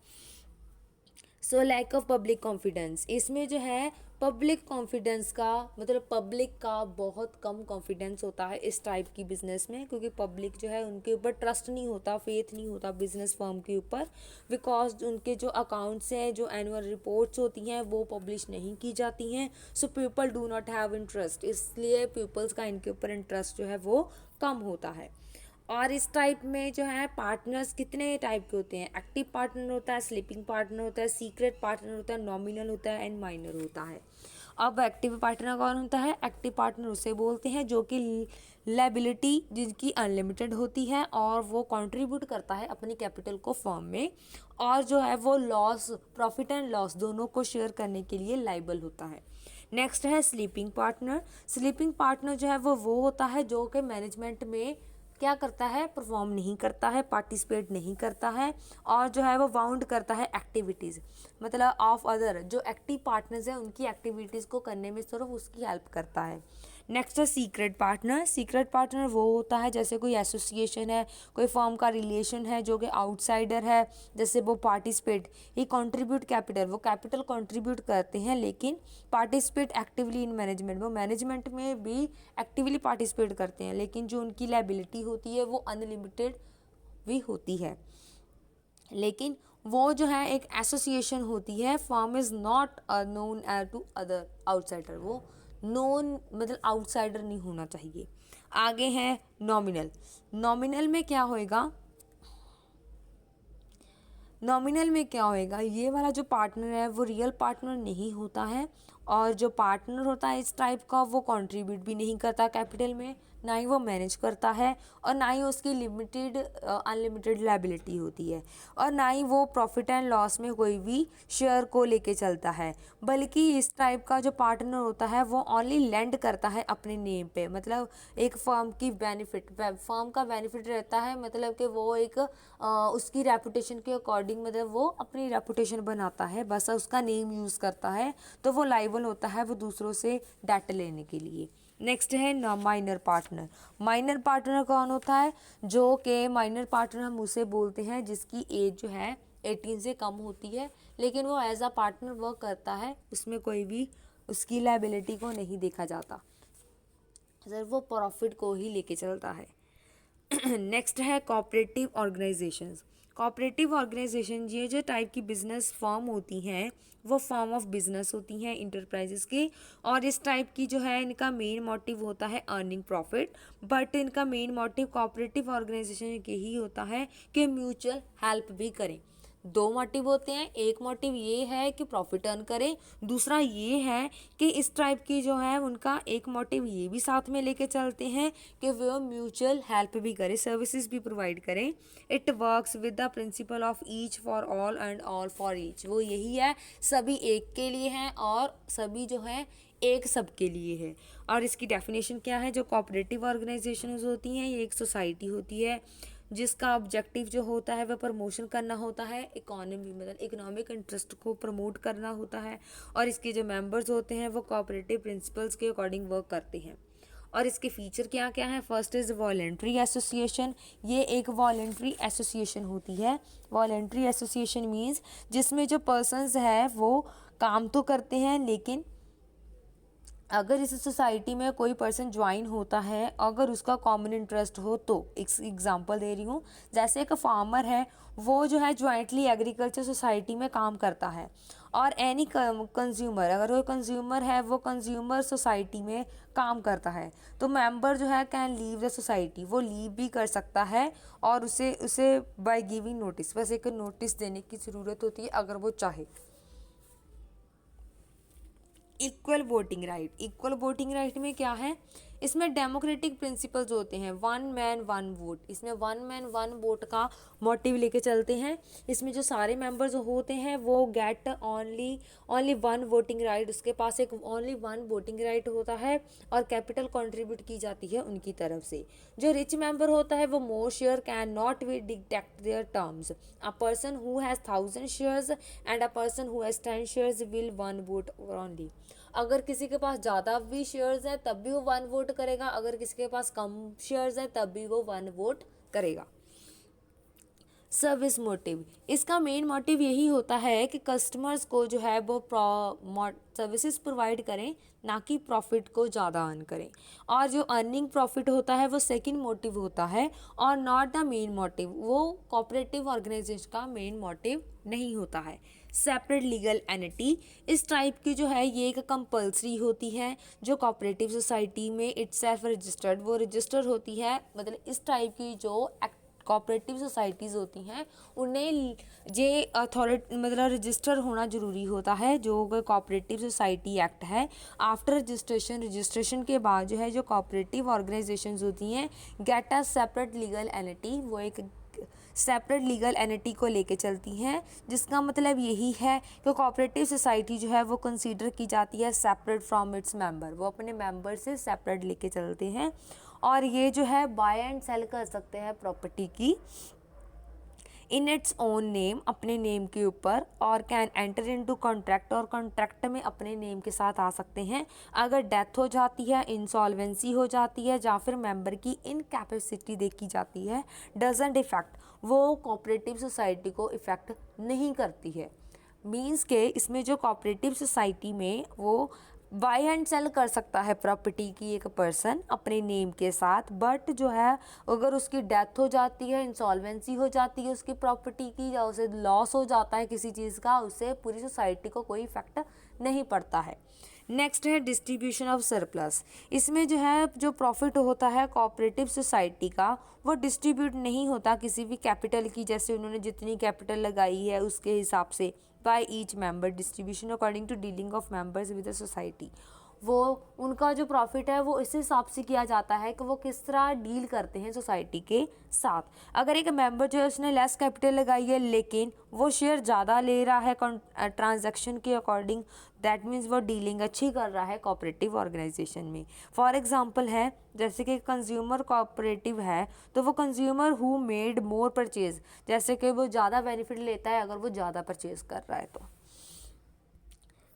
So lack of public confidence, इसमें जो है पब्लिक कॉन्फिडेंस का मतलब पब्लिक का बहुत कम कॉन्फिडेंस होता है इस टाइप की बिजनेस में, क्योंकि पब्लिक जो है उनके ऊपर ट्रस्ट नहीं होता, फेथ नहीं होता बिजनेस फर्म के ऊपर, बिकॉज उनके जो अकाउंट्स हैं, जो एनुअल रिपोर्ट्स होती हैं वो पब्लिश नहीं की जाती हैं। So people do not have interest, इसलिए पीपल्स का इनके ऊपर इंटरेस्ट जो है वो कम होता है। और इस टाइप में जो है पार्टनर्स कितने टाइप के होते हैं, एक्टिव पार्टनर होता है, स्लीपिंग पार्टनर होता है, सीक्रेट पार्टनर होता है, नॉमिनल होता है एंड माइनर होता है। अब एक्टिव पार्टनर कौन होता है, एक्टिव पार्टनर उसे बोलते हैं जो कि लायबिलिटी जिनकी अनलिमिटेड होती है और वो कंट्रीब्यूट करता है अपनी कैपिटल को फर्म में, और जो है वो लॉस, प्रॉफिट एंड लॉस दोनों को शेयर करने के लिए लाइबल होता है। नेक्स्ट है स्लीपिंग पार्टनर। स्लीपिंग पार्टनर जो है वो होता है जो कि मैनेजमेंट में क्या करता है, परफॉर्म नहीं करता है, पार्टिसिपेट नहीं करता है, और जो है वो बाउंड करता है एक्टिविटीज़, मतलब ऑफ अदर जो एक्टिव पार्टनर्स हैं उनकी एक्टिविटीज़ को करने में सिर्फ उसकी हेल्प करता है। नेक्स्ट है सीक्रेट पार्टनर। सीक्रेट पार्टनर वो होता है जैसे कोई एसोसिएशन है, कोई फर्म का रिलेशन है जो कि आउटसाइडर है, जैसे वो पार्टिसिपेट, ही कंट्रीब्यूट कैपिटल, वो कैपिटल कंट्रीब्यूट करते हैं लेकिन पार्टिसिपेट एक्टिवली इन मैनेजमेंट, वो मैनेजमेंट में भी एक्टिवली पार्टिसिपेट करते हैं, लेकिन जो उनकी लायबिलिटी होती है वो अनलिमिटेड भी होती है, लेकिन वो जो है एक एसोसिएशन होती है। Firm is not known to other outsider, वो नोन मतलब आउटसाइडर नहीं होना चाहिए। आगे है नॉमिनल। नॉमिनल में क्या होएगा, नॉमिनल में क्या होएगा, ये वाला जो पार्टनर है वो रियल पार्टनर नहीं होता है, और जो पार्टनर होता है इस टाइप का वो कंट्रीब्यूट भी नहीं करता कैपिटल में, ना ही वो मैनेज करता है, और ना ही उसकी लिमिटेड अनलिमिटेड लायबिलिटी होती है, और ना ही वो प्रॉफिट एंड लॉस में कोई भी शेयर को लेके चलता है। बल्कि इस टाइप का जो पार्टनर होता है वो ओनली लेंड करता है अपने नेम पे, मतलब एक फर्म की बेनिफिट, फर्म का बेनिफिट रहता है, मतलब कि वो एक उसकी रेपुटेशन के अकॉर्डिंग, मतलब वो अपनी रेपुटेशन बनाता है, बस उसका नेम यूज़ करता है, तो वो लाइबल होता है वो दूसरों से डेट लेने के लिए। नेक्स्ट है माइनर पार्टनर। माइनर पार्टनर कौन होता है, जो कि माइनर पार्टनर हम उसे बोलते हैं जिसकी एज जो है 18 से कम होती है, लेकिन वो एज अ पार्टनर वर्क करता है, उसमें कोई भी उसकी लायबिलिटी को नहीं देखा जाता, सिर्फ वो प्रॉफिट को ही लेके चलता है। नेक्स्ट है कोऑपरेटिव ऑर्गेनाइजेशंस। कोऑपरेटिव ऑर्गेनाइजेशन ये जो टाइप की बिजनेस फर्म होती हैं वो फॉर्म ऑफ बिजनेस होती हैं इंटरप्राइजेस की, और इस टाइप की जो है इनका मेन मोटिव होता है अर्निंग प्रॉफिट, बट इनका मेन मोटिव कोऑपरेटिव ऑर्गेनाइजेशन के ही होता है कि म्यूचुअल हेल्प भी करें। दो मोटिव होते हैं, एक मोटिव ये है कि प्रॉफिट अर्न करें, दूसरा ये है कि इस टाइप की जो है उनका एक मोटिव ये भी साथ में लेके चलते हैं कि वो म्यूचुअल हेल्प भी करें, सर्विसेज भी प्रोवाइड करें। It works with the principle of each for all and all for each, वो यही है, सभी एक के लिए हैं और सभी जो है एक सबके लिए है। और इसकी डेफिनेशन क्या है, जो कोऑपरेटिव ऑर्गेनाइजेशंस होती हैं ये एक सोसाइटी होती है जिसका ऑब्जेक्टिव जो होता है वह प्रमोशन करना होता है, इकोनॉमी मतलब इकोनॉमिक इंटरेस्ट को प्रमोट करना होता है, और इसके जो मेंबर्स होते हैं वो कोऑपरेटिव प्रिंसिपल्स के अकॉर्डिंग वर्क करते हैं। और इसके फीचर क्या क्या है, फर्स्ट इज़ वॉलेंट्री एसोसिएशन। ये एक वॉलेंट्री एसोसिएशन होती है। वॉलेंट्री एसोसिएशन मीन्स जिसमें जो पर्सनस है वो काम तो करते हैं, लेकिन अगर इस सोसाइटी में कोई पर्सन ज्वाइन होता है, अगर उसका कॉमन इंटरेस्ट हो तो, एक एग्जांपल दे रही हूँ, जैसे एक फार्मर है वो जो है ज्वाइंटली एग्रीकल्चर सोसाइटी में काम करता है, और एनी कंज्यूमर, अगर वो कंज्यूमर है वो कंज्यूमर सोसाइटी में काम करता है, तो मेंबर जो है कैन लीव द सोसाइटी, वो लीव भी कर सकता है, और उसे उसे बाय गिविंग नोटिस, बस एक नोटिस देने की ज़रूरत होती है अगर वो चाहे। Equal voting right. Equal voting right में क्या है, इसमें डेमोक्रेटिक प्रिंसिपल्स होते हैं, वन मैन वन वोट, इसमें वन मैन वन वोट का मोटिव लेके चलते हैं। इसमें जो सारे मेंबर्स होते हैं वो get only one voting right, उसके पास एक ओनली वन वोटिंग राइट होता है, और कैपिटल कंट्रीब्यूट की जाती है उनकी तरफ से। जो रिच मेंबर होता है वो मोर share can not be detect their terms, a person who has 1000 shares and a person who has 10 shares will one vote only. अगर किसी के पास ज़्यादा भी शेयर्स है तब भी वो वन वोट करेगा, अगर किसी के पास कम शेयर्स है तब भी वो वन वोट करेगा। सर्विस मोटिव, इसका मेन मोटिव यही होता है कि कस्टमर्स को जो है वो सर्विसेज प्रोवाइड करें, ना कि प्रॉफिट को ज़्यादा अर्न करें। और जो अर्निंग प्रॉफिट होता है वो सेकंड मोटिव होता है, और नॉट द मेन मोटिव, वो कोऑपरेटिव ऑर्गेनाइजेशन का मेन मोटिव नहीं होता है। सेपरेट लीगल एंटिटी, इस टाइप की जो है ये एक कंपल्सरी होती है, जो कोऑपरेटिव सोसाइटी में इटसेल्फ रजिस्टर्ड, वो रजिस्टर्ड होती है, मतलब इस टाइप की जो कोऑपरेटिव सोसाइटीज़ होती हैं उन्हें ये अथॉरिटी मतलब रजिस्टर होना ज़रूरी होता है, जो कोऑपरेटिव सोसाइटी एक्ट है। आफ्टर रजिस्ट्रेशन के बाद जो है जो कोऑपरेटिव ऑर्गेनाइजेशंस होती हैं get a separate legal entity, वो एक सेपरेट लीगल एंटिटी को लेके चलती हैं, जिसका मतलब यही है कि कोऑपरेटिव सोसाइटी जो है वो कंसीडर की जाती है सेपरेट फ्रॉम इट्स मेंबर, वो अपने मेंबर से सेपरेट लेके चलते हैं, और ये जो है बाय एंड सेल कर सकते हैं प्रॉपर्टी की इन इट्स ओन नेम, अपने नेम के ऊपर, और कैन एंटर इनटू कॉन्ट्रैक्ट, और कॉन्ट्रैक्ट में अपने नेम के साथ आ सकते हैं। अगर डेथ हो जाती है, इंसॉल्वेंसी हो जाती है, या फिर मेंबर की इनकैपेसिटी देखी जाती है, डजंट इफेक्ट, वो कोऑपरेटिव सोसाइटी को इफ़ेक्ट नहीं करती है। मीन्स के इसमें जो कोऑपरेटिव सोसाइटी में वो बाय एंड सेल कर सकता है प्रॉपर्टी की एक पर्सन अपने नेम के साथ, बट जो है अगर उसकी डेथ हो जाती है, इंसॉल्वेंसी हो जाती है उसकी प्रॉपर्टी की, या उसे लॉस हो जाता है किसी चीज़ का, उससे पूरी सोसाइटी को कोई इफेक्ट नहीं पड़ता है। नेक्स्ट है डिस्ट्रीब्यूशन ऑफ सरप्लस। इसमें जो है जो प्रॉफिट होता है कोऑपरेटिव सोसाइटी का वो डिस्ट्रीब्यूट नहीं होता किसी भी कैपिटल की, जैसे उन्होंने जितनी कैपिटल लगाई है उसके हिसाब से by each member, distribution according to dealing of members with the society. वो उनका जो प्रॉफिट है वो इस हिसाब से किया जाता है कि वो किस तरह डील करते हैं सोसाइटी के साथ। अगर एक मेंबर जो है उसने लेस कैपिटल लगाई है लेकिन वो शेयर ज़्यादा ले रहा है ट्रांजैक्शन के अकॉर्डिंग, दैट मीन्स वो डीलिंग अच्छी कर रहा है कोऑपरेटिव ऑर्गेनाइजेशन में। फॉर एग्जांपल है जैसे कि कंज्यूमर कोऑपरेटिव है तो वो consumer who made more purchase, जैसे कि वो ज़्यादा बेनिफिट लेता है अगर वो ज़्यादा परचेज कर रहा है तो।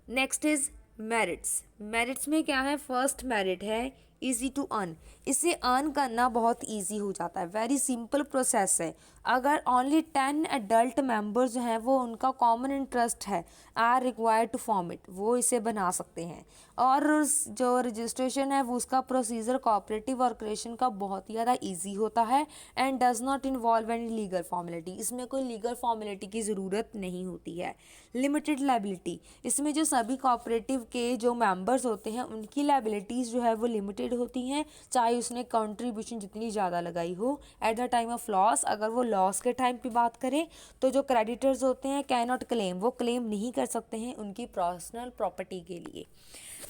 Next is merits. मेरिट्स में क्या है, फर्स्ट मेरिट है इजी टू अर्न। इसे अर्न करना बहुत इजी हो जाता है, वेरी सिंपल प्रोसेस है। अगर ओनली 10 एडल्ट मेंबर्स जो हैं वो उनका कॉमन इंटरेस्ट है are required to form it, वो इसे बना सकते हैं। और जो रजिस्ट्रेशन है वो उसका प्रोसीजर कोऑपरेटिव ऑर्गेनाइजेशन का बहुत ही ज़्यादा ईजी होता है and does not involve any legal formality. इसमें कोई लीगल फॉर्मेलिटी की ज़रूरत नहीं होती है। लिमिटेड लाइबिलिटी, इसमें जो सभी कोऑपरेटिव के जो मेंबर्स होते हैं उनकी लाइबिलिटीज़ जो है वो लिमिटेड होती हैं, चाहे उसने कंट्रीब्यूशन जितनी ज़्यादा लगाई हो। Eight the time of loss, अगर वो लॉस के टाइम पे बात करें तो जो क्रेडिटर्स होते हैं कैन नॉट क्लेम, वो क्लेम नहीं कर सकते हैं उनकी पर्सनल प्रॉपर्टी के लिए।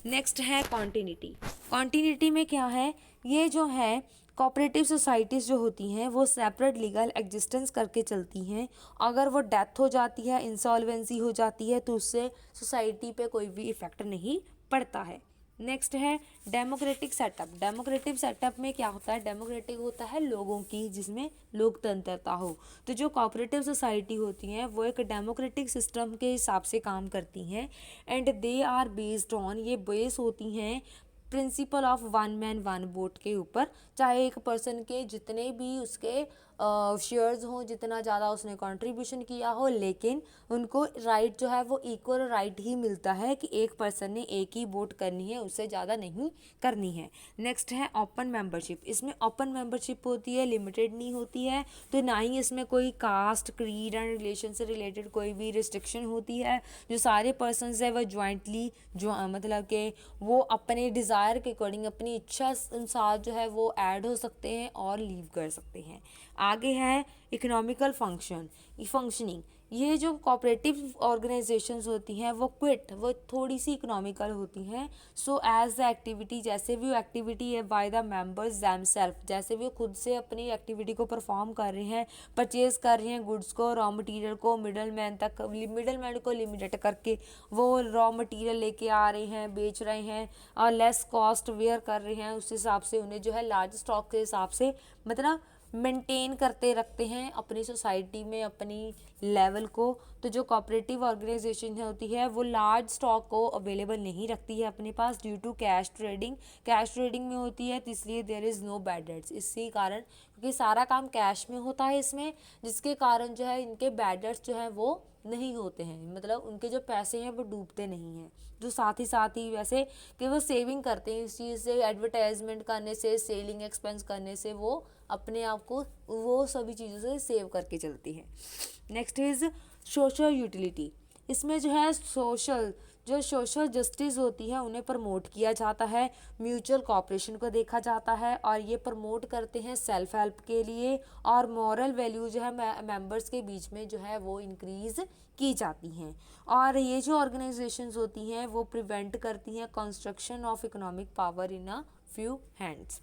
नेक्स्ट है कॉन्टिन्यूटी। कॉन्टिन्यूटी में क्या है, ये जो है कोऑपरेटिव सोसाइटीज़ जो होती हैं वो सेपरेट लीगल एग्जिस्टेंस करके चलती हैं। अगर वो डेथ हो जाती है, इंसॉल्वेंसी हो जाती है तो उससे सोसाइटी पे कोई भी इफेक्ट नहीं पड़ता है। नेक्स्ट है डेमोक्रेटिक सेटअप। डेमोक्रेटिक सेटअप में क्या होता है, डेमोक्रेटिक होता है लोगों की जिसमें लोकतंत्रता हो। तो जो कोऑपरेटिव सोसाइटी होती हैं वो एक डेमोक्रेटिक सिस्टम के हिसाब से काम करती हैं and they are based on, ये बेस होती हैं principle of one man one vote के ऊपर। चाहे एक पर्सन के जितने भी उसके शेयर्स हों, जितना ज़्यादा उसने कंट्रीब्यूशन किया हो, लेकिन उनको राइट जो है वो इक्वल राइट ही मिलता है कि एक पर्सन ने एक ही वोट करनी है, उससे ज़्यादा नहीं करनी है। नेक्स्ट है ओपन मेंबरशिप। इसमें ओपन मेंबरशिप होती है, लिमिटेड नहीं होती है, तो ना ही इसमें कोई कास्ट, क्रीड एंड रिलेशन से रिलेटेड कोई भी रिस्ट्रिक्शन होती है। जो सारे पर्सन है वो ज्वाइंटली जो मतलब कि वो अपने डिज़ायर के अकॉर्डिंग अपनी इच्छा अनुसार जो है वो ऐड हो सकते हैं और लीव कर सकते हैं। आगे है इकोनॉमिकल फंक्शनिंग। ये जो कोऑपरेटिव ऑर्गेनाइजेशंस होती हैं वो थोड़ी सी इकोनॉमिकल होती हैं। सो एज द एक्टिविटी, जैसे भी वो एक्टिविटी है बाय द मेंबर्स दैमसेल्फ, जैसे भी वो खुद से अपनी एक्टिविटी को परफॉर्म कर रहे हैं, परचेज कर रहे हैं गुड्स को, रॉ मटेरियल को, मिडल मैन को लिमिटेड करके वो रॉ मटेरियल लेके आ रहे हैं, बेच रहे हैं और लेस कॉस्ट वेयर कर रहे हैं। उस हिसाब से उन्हें जो है लार्ज स्टॉक के हिसाब से मतलब मेंटेन करते रखते हैं अपनी सोसाइटी में अपनी लेवल को। तो जो कोऑपरेटिव ऑर्गेनाइजेशन होती है वो लार्ज स्टॉक को अवेलेबल नहीं रखती है अपने पास ड्यू टू कैश ट्रेडिंग में होती है, तो इसलिए there is no bad debts. इसी कारण क्योंकि सारा काम कैश में होता है इसमें, जिसके कारण जो है इनके बैड डेट्स जो है वो नहीं होते हैं, मतलब उनके जो पैसे हैं वो डूबते नहीं हैं। जो साथ ही वैसे कि वो सेविंग करते हैं इस चीज़ से, एडवर्टाइजमेंट करने से, सेलिंग एक्सपेंस करने से वो अपने आप को वो सभी चीज़ों से सेव करके चलती हैं। Next is social utility. इसमें जो है सोशल जस्टिस होती है उन्हें प्रमोट किया जाता है, म्यूचुअल कोऑपरेशन को देखा जाता है और ये प्रमोट करते हैं सेल्फ हेल्प के लिए, और मॉरल वैल्यू जो है मेंबर्स के बीच में जो है वो इंक्रीज़ की जाती हैं। और ये जो ऑर्गेनाइजेशंस होती हैं वो प्रिवेंट करती हैं construction of economic power in a few hands.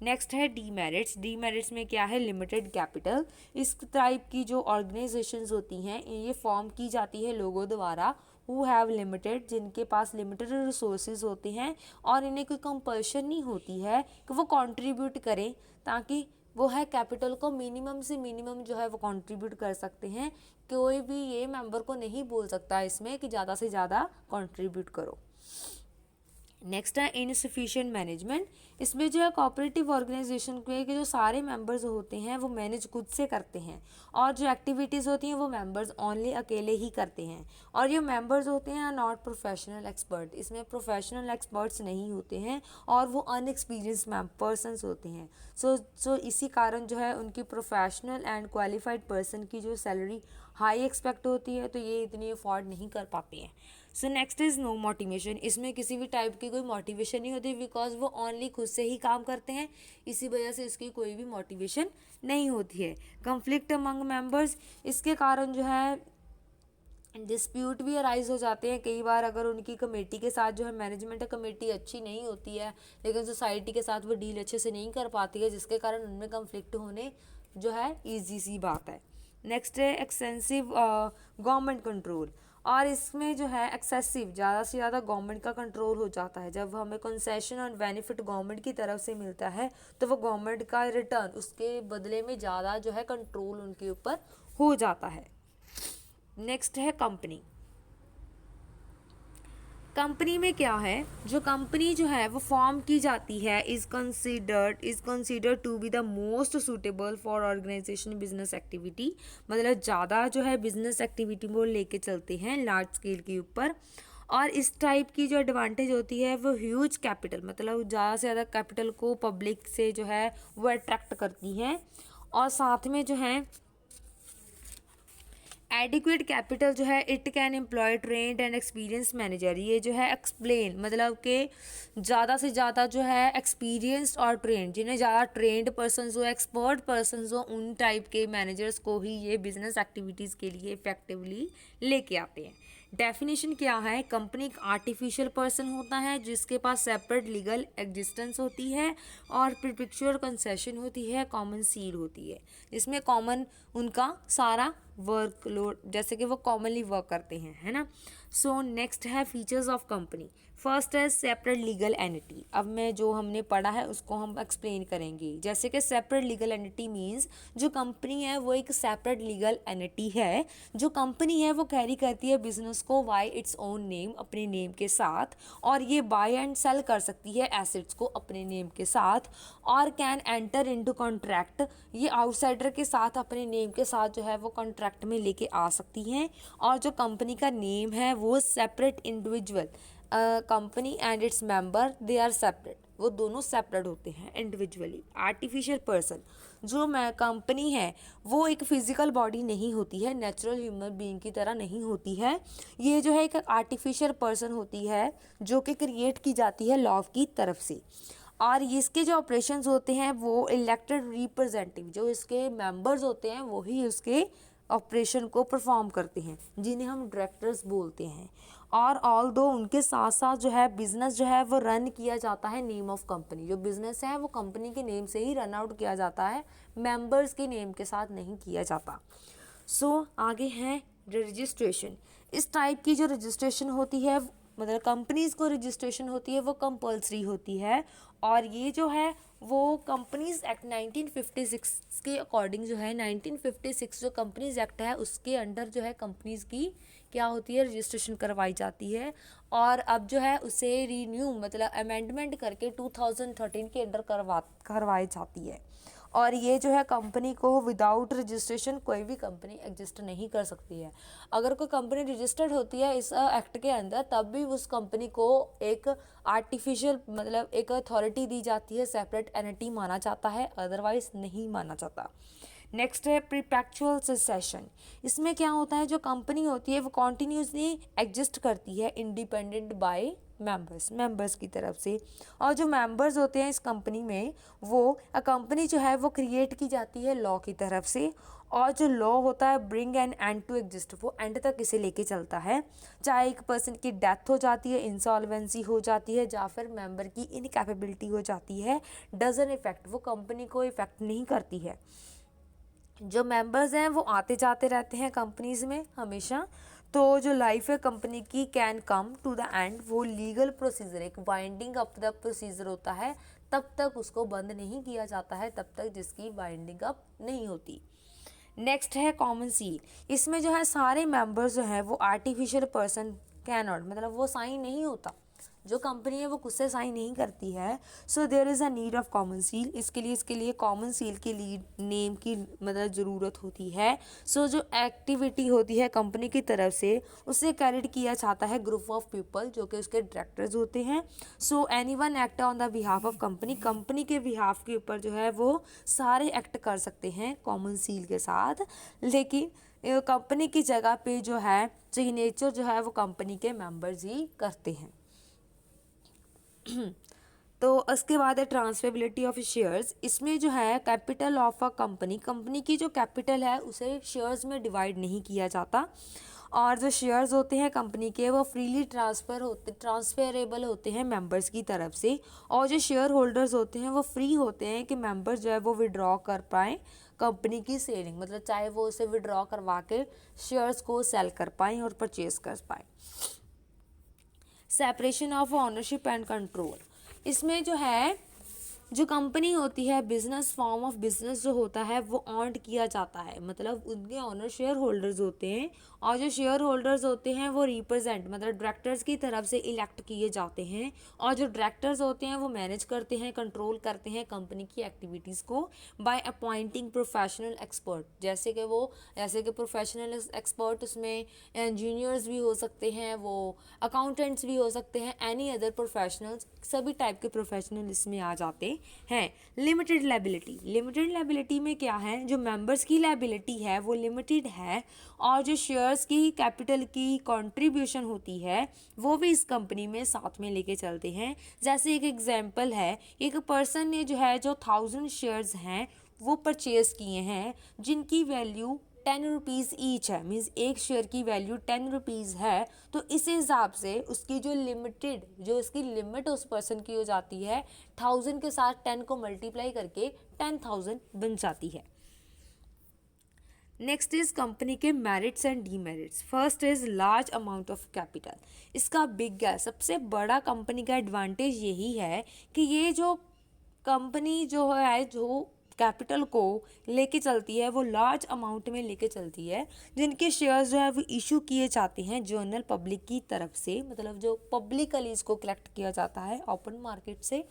Next है डीमेरिट्स। डीमेरिट्स में क्या है, लिमिटेड कैपिटल। इस टाइप की जो ऑर्गेनाइजेशंस होती हैं ये फॉर्म की जाती है लोगों द्वारा हु हैव लिमिटेड, जिनके पास लिमिटेड रिसोर्सेज होते हैं और इन्हें कोई कंपल्शन नहीं होती है कि वो कंट्रीब्यूट करें, ताकि वो है कैपिटल को मिनिमम से मिनिमम जो है वो कंट्रीब्यूट कर सकते हैं। कोई भी ये मेंबर को नहीं बोल सकता इसमें कि ज़्यादा से ज़्यादा कंट्रीब्यूट करो। नेक्स्ट है इनसफिशिएंट मैनेजमेंट। इसमें जो है कोऑपरेटिव ऑर्गेनाइजेशन के जो सारे मेंबर्स होते हैं वो मैनेज खुद से करते हैं और जो एक्टिविटीज़ होती हैं वो मेंबर्स ओनली अकेले ही करते हैं। और ये मेंबर्स होते हैं नॉट प्रोफेशनल एक्सपर्ट, इसमें प्रोफेशनल एक्सपर्ट्स नहीं होते हैं और वो अनएक्सपीरियंस पर्सनस होते हैं। सो इसी कारण जो है उनकी प्रोफेशनल एंड क्वालिफाइड पर्सन की जो सैलरी हाई एक्सपेक्ट होती है, तो ये इतनी अफोर्ड नहीं कर पाते हैं। So next is no motivation, इसमें किसी भी टाइप की कोई मोटिवेशन नहीं होती, बिकॉज वो ओनली खुद से ही काम करते हैं, इसी वजह से इसकी कोई भी मोटिवेशन नहीं होती है। कंफ्लिक्ट अमंग मेंबर्स, इसके कारण जो है डिस्प्यूट भी अराइज हो जाते हैं कई बार, अगर उनकी कमेटी के साथ जो है मैनेजमेंट कमेटी अच्छी नहीं होती है, लेकिन सोसाइटी के साथ वो डील अच्छे से नहीं कर पाती है, जिसके कारण उनमें कंफ्लिक्ट होने जो है ईजी सी बात है। नेक्स्ट है एक्सटेंसिव गवर्नमेंट कंट्रोल, और इसमें जो है एक्सेसिव ज़्यादा से ज़्यादा गवर्नमेंट का कंट्रोल हो जाता है। जब हमें कंसेशन और बेनिफिट गवर्नमेंट की तरफ से मिलता है तो वो गवर्नमेंट का रिटर्न उसके बदले में ज़्यादा जो है कंट्रोल उनके ऊपर हो जाता है। नेक्स्ट है कंपनी। कंपनी में क्या है, जो कंपनी जो है वो फॉर्म की जाती है is considered to be the most suitable for organisation business activity, मतलब ज़्यादा जो है बिजनेस एक्टिविटी वो लेके चलते हैं लार्ज स्केल के ऊपर। और इस टाइप की जो एडवांटेज होती है वो ह्यूज कैपिटल, मतलब ज़्यादा से ज़्यादा कैपिटल को पब्लिक से जो है वो अट्रैक्ट करती हैं। और साथ में जो है एडिक्वेट कैपिटल जो है it can employ trained and experience manager, ये जो है एक्सप्लेन मतलब कि ज़्यादा से ज़्यादा जो है एक्सपीरियंस्ड और ट्रेंड, जिन्हें ज़्यादा ट्रेंड पर्सनस हो, एक्सपर्ट पर्सनस हो, उन टाइप के मैनेजर्स को ही ये बिजनेस एक्टिविटीज़ के लिए इफेक्टिवली लेके आते हैं। डेफिनेशन क्या है, कंपनी एक आर्टिफिशियल पर्सन होता है जिसके पास सेपरेट लीगल एग्जिस्टेंस होती है और परपेचुअल कंसेशन होती है, कॉमन सील होती है, जिसमें कॉमन उनका सारा वर्कलोड, जैसे कि वो कॉमनली वर्क करते हैं, है ना। सो नेक्स्ट है फीचर्स ऑफ कंपनी। फर्स्ट है सेपरेट लीगल एंटिटी। अब मैं जो हमने पढ़ा है उसको हम एक्सप्लेन करेंगे। जैसे कि सेपरेट लीगल एंटिटी मीन्स जो कंपनी है वो एक सेपरेट लीगल एंटिटी है। जो कंपनी है वो कैरी करती है बिजनेस को बाय इट्स ओन नेम, अपने नेम के साथ, और ये बाय एंड सेल कर सकती है एसेट्स को अपने नेम के साथ, और कैन एंटर इनटू कॉन्ट्रैक्ट, ये आउटसाइडर के साथ अपने नेम के साथ जो है वो कॉन्ट्रैक्ट में लेके आ सकती हैं। और जो कंपनी का नेम है वो separate individual, company and its member they are separate, वो दोनों सेपरेट होते हैं इंडिविजुअली। आर्टिफिशियल पर्सन, जो मैं कंपनी है वो एक फिजिकल बॉडी नहीं होती है, नेचुरल ह्यूमन बीइंग की तरह नहीं होती है, ये जो है एक आर्टिफिशियल पर्सन होती है जो कि क्रिएट की जाती है लॉ की तरफ से। और इसके जो ऑपरेशंस होते हैं वो इलेक्टेड रिप्रेजेंटेटिव, जो इसके मेंबर्स होते हैं वही उसके ऑपरेशन को परफॉर्म करते हैं, जिन्हें हम डायरेक्टर्स बोलते हैं। और ऑल दो उनके साथ साथ जो है बिजनेस जो है वो रन किया जाता है नेम ऑफ कंपनी, जो बिजनेस है वो कंपनी के नेम से ही रन आउट किया जाता है, मेंबर्स के नेम के साथ नहीं किया जाता। सो आगे है रजिस्ट्रेशन। इस टाइप की जो रजिस्ट्रेशन होती है, मतलब कंपनीज़ को रजिस्ट्रेशन होती है वो कंपल्सरी होती है। और ये जो है वो कंपनीज़ एक्ट 1956 के अकॉर्डिंग जो है 1956 जो कंपनीज़ एक्ट है उसके अंडर जो है कंपनीज़ की क्या होती है, रजिस्ट्रेशन करवाई जाती है। और अब जो है उसे रीन्यू मतलब अमेंडमेंट करके 2013 के अंडर करवाई जाती है। और ये जो है कंपनी को विदाउट रजिस्ट्रेशन कोई भी कंपनी एग्जिस्ट नहीं कर सकती है। अगर कोई कंपनी रजिस्टर्ड होती है इस एक्ट के अंदर तब भी उस कंपनी को एक आर्टिफिशियल मतलब एक अथॉरिटी दी जाती है, सेपरेट एंटिटी माना जाता है, अदरवाइज नहीं माना जाता। नेक्स्ट है परपेचुअल सक्सेशन। इसमें क्या होता है, जो कंपनी होती है वो कॉन्टीन्यूसली एग्जिस्ट करती है इंडिपेंडेंट बाय मेंबर्स की तरफ से। और जो मेंबर्स होते हैं इस कंपनी में वो कंपनी जो है वो क्रिएट की जाती है लॉ की तरफ से। और जो लॉ होता है bring an end to exist, वो एंड तक इसे लेके चलता है। चाहे एक पर्सन की डेथ हो जाती है, इंसॉल्वेंसी हो जाती है, या फिर मेंबर की इनकैपेबिलिटी हो जाती है, डजन इफेक्ट, वो कंपनी को इफेक्ट नहीं करती है। जो मेंबर्स हैं वो आते जाते रहते हैं कंपनीज में हमेशा। तो जो लाइफ है कंपनी की can come to the end, वो लीगल प्रोसीजर एक वाइंडिंग अप द प्रोसीजर होता है, तब तक उसको बंद नहीं किया जाता है तब तक जिसकी वाइंडिंग अप नहीं होती। नेक्स्ट है कॉमन सील। इसमें जो है सारे मेंबर्स जो हैं वो आर्टिफिशियल पर्सन कैनॉट, मतलब वो साइन नहीं होता, जो कंपनी है वो खुद से साइन नहीं करती है, so there is a need of common seal. इसके लिए कॉमन सील की लीड नेम की मतलब ज़रूरत होती है। सो जो एक्टिविटी होती है कंपनी की तरफ से उसे कैरिड किया जाता है ग्रुप ऑफ पीपल जो कि उसके डायरेक्टर्स होते हैं। So any one act on the behalf of company, company के बिहाफ के ऊपर जो है वो सारे एक्ट कर सकते हैं कॉमन सील के साथ, लेकिन कंपनी की जगह पे जो है सिग्नेचर जो है वो कंपनी के मेंबर्स ही करते हैं। तो उसके बाद है ट्रांसफरेबिलिटी ऑफ शेयर्स। इसमें जो है capital of a company, company की जो कैपिटल है उसे शेयर्स में डिवाइड नहीं किया जाता, और जो शेयर्स होते हैं कंपनी के वो फ्रीली ट्रांसफरेबल होते हैं मेंबर्स की तरफ से, और जो शेयर होल्डर्स होते हैं वो फ्री होते हैं कि मेंबर्स जो है वो विड्रॉ कर पाएँ कंपनी की सेलिंग, मतलब चाहे वो उसे विड्रॉ करवा के शेयर्स को सेल कर पाएँ और परचेज कर पाएँ। Separation of ownership and control, इसमें जो है जो कंपनी होती है बिजनेस फॉर्म ऑफ बिजनेस जो होता है वो ऑन्ड किया जाता है, मतलब उनके ऑनर शेयर होल्डर्स होते हैं, और जो शेयर होल्डर्स होते हैं वो रिप्रेजेंट मतलब डायरेक्टर्स की तरफ से इलेक्ट किए जाते हैं, और जो डायरेक्टर्स होते हैं वो मैनेज करते हैं कंट्रोल करते हैं कंपनी की एक्टिविटीज़ को बाय अपॉइंटिंग प्रोफेशनल एक्सपर्ट, जैसे कि प्रोफेशनल एक्सपर्ट उसमें इंजीनियर्स भी हो सकते हैं, वो अकाउंटेंट्स भी हो सकते हैं, एनी अदर प्रोफेशनल्स, सभी टाइप के प्रोफेशनल इसमें आ जाते हैं। लिमिटेड लायबिलिटी, लिमिटेड लायबिलिटी में क्या है, जो मेंबर्स की लायबिलिटी है वो लिमिटेड है, और जो शेयर्स की कैपिटल की कंट्रीब्यूशन होती है वो भी इस कंपनी में साथ में लेके चलते हैं। जैसे एक एग्जांपल है, एक पर्सन ने जो है जो 1000 शेयर्स हैं वो परचेज किए हैं जिनकी वैल्यू 10 रुपीज़ ईच है, मीन्स एक शेयर की वैल्यू 10 रुपीज़ है, तो इस हिसाब से उसकी जो इसकी लिमिट उस पर्सन की हो जाती है 1000 के साथ 10 को मल्टीप्लाई करके 10,000 बन जाती है। नेक्स्ट इज कंपनी के merits and demerits. First is large amount of capital, इसका बिग है, सबसे बड़ा कंपनी का एडवांटेज यही है कि ये जो कंपनी जो है जो कैपिटल को लेके चलती है वो लार्ज अमाउंट में लेके चलती है, जिनके शेयर्स जो है वो इशू किए जाते हैं जनरल पब्लिक की तरफ से, मतलब जो पब्लिकली इसको कलेक्ट किया जाता है ओपन मार्केट से।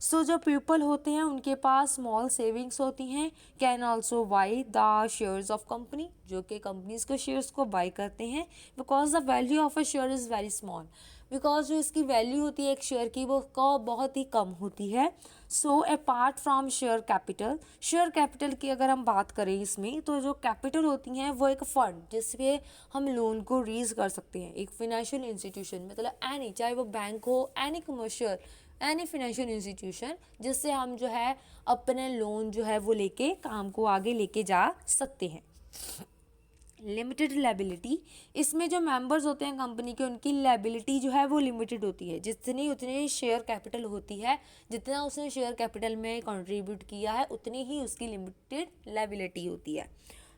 सो जो पीपल होते हैं उनके पास स्मॉल सेविंग्स होती हैं, can also by the shares of company, जो कि कंपनीज के शेयर्स को बाई करते हैं, because the value of a share is very small, because जो इसकी वैल्यू होती है एक शेयर की वो बहुत ही कम होती है। So apart from share capital की अगर हम बात करें इसमें, तो जो कैपिटल होती हैं वो एक फंड जिसपे हम लोन को रेज कर सकते हैं, एक फिनेंशियल इंस्टीट्यूशन मतलब एनी, चाहे वो बैंक हो, any commercial, any financial institution, जिससे हम जो है अपने लोन जो है वो लेके काम को आगे लेके जा सकते हैं। लिमिटेड लायबिलिटी, इसमें जो मेंबर्स होते हैं कंपनी के उनकी लायबिलिटी जो है वो लिमिटेड होती है, जितनी उतनी शेयर कैपिटल होती है, जितना उसने शेयर कैपिटल में कंट्रीब्यूट किया है उतनी ही उसकी लिमिटेड लायबिलिटी होती है।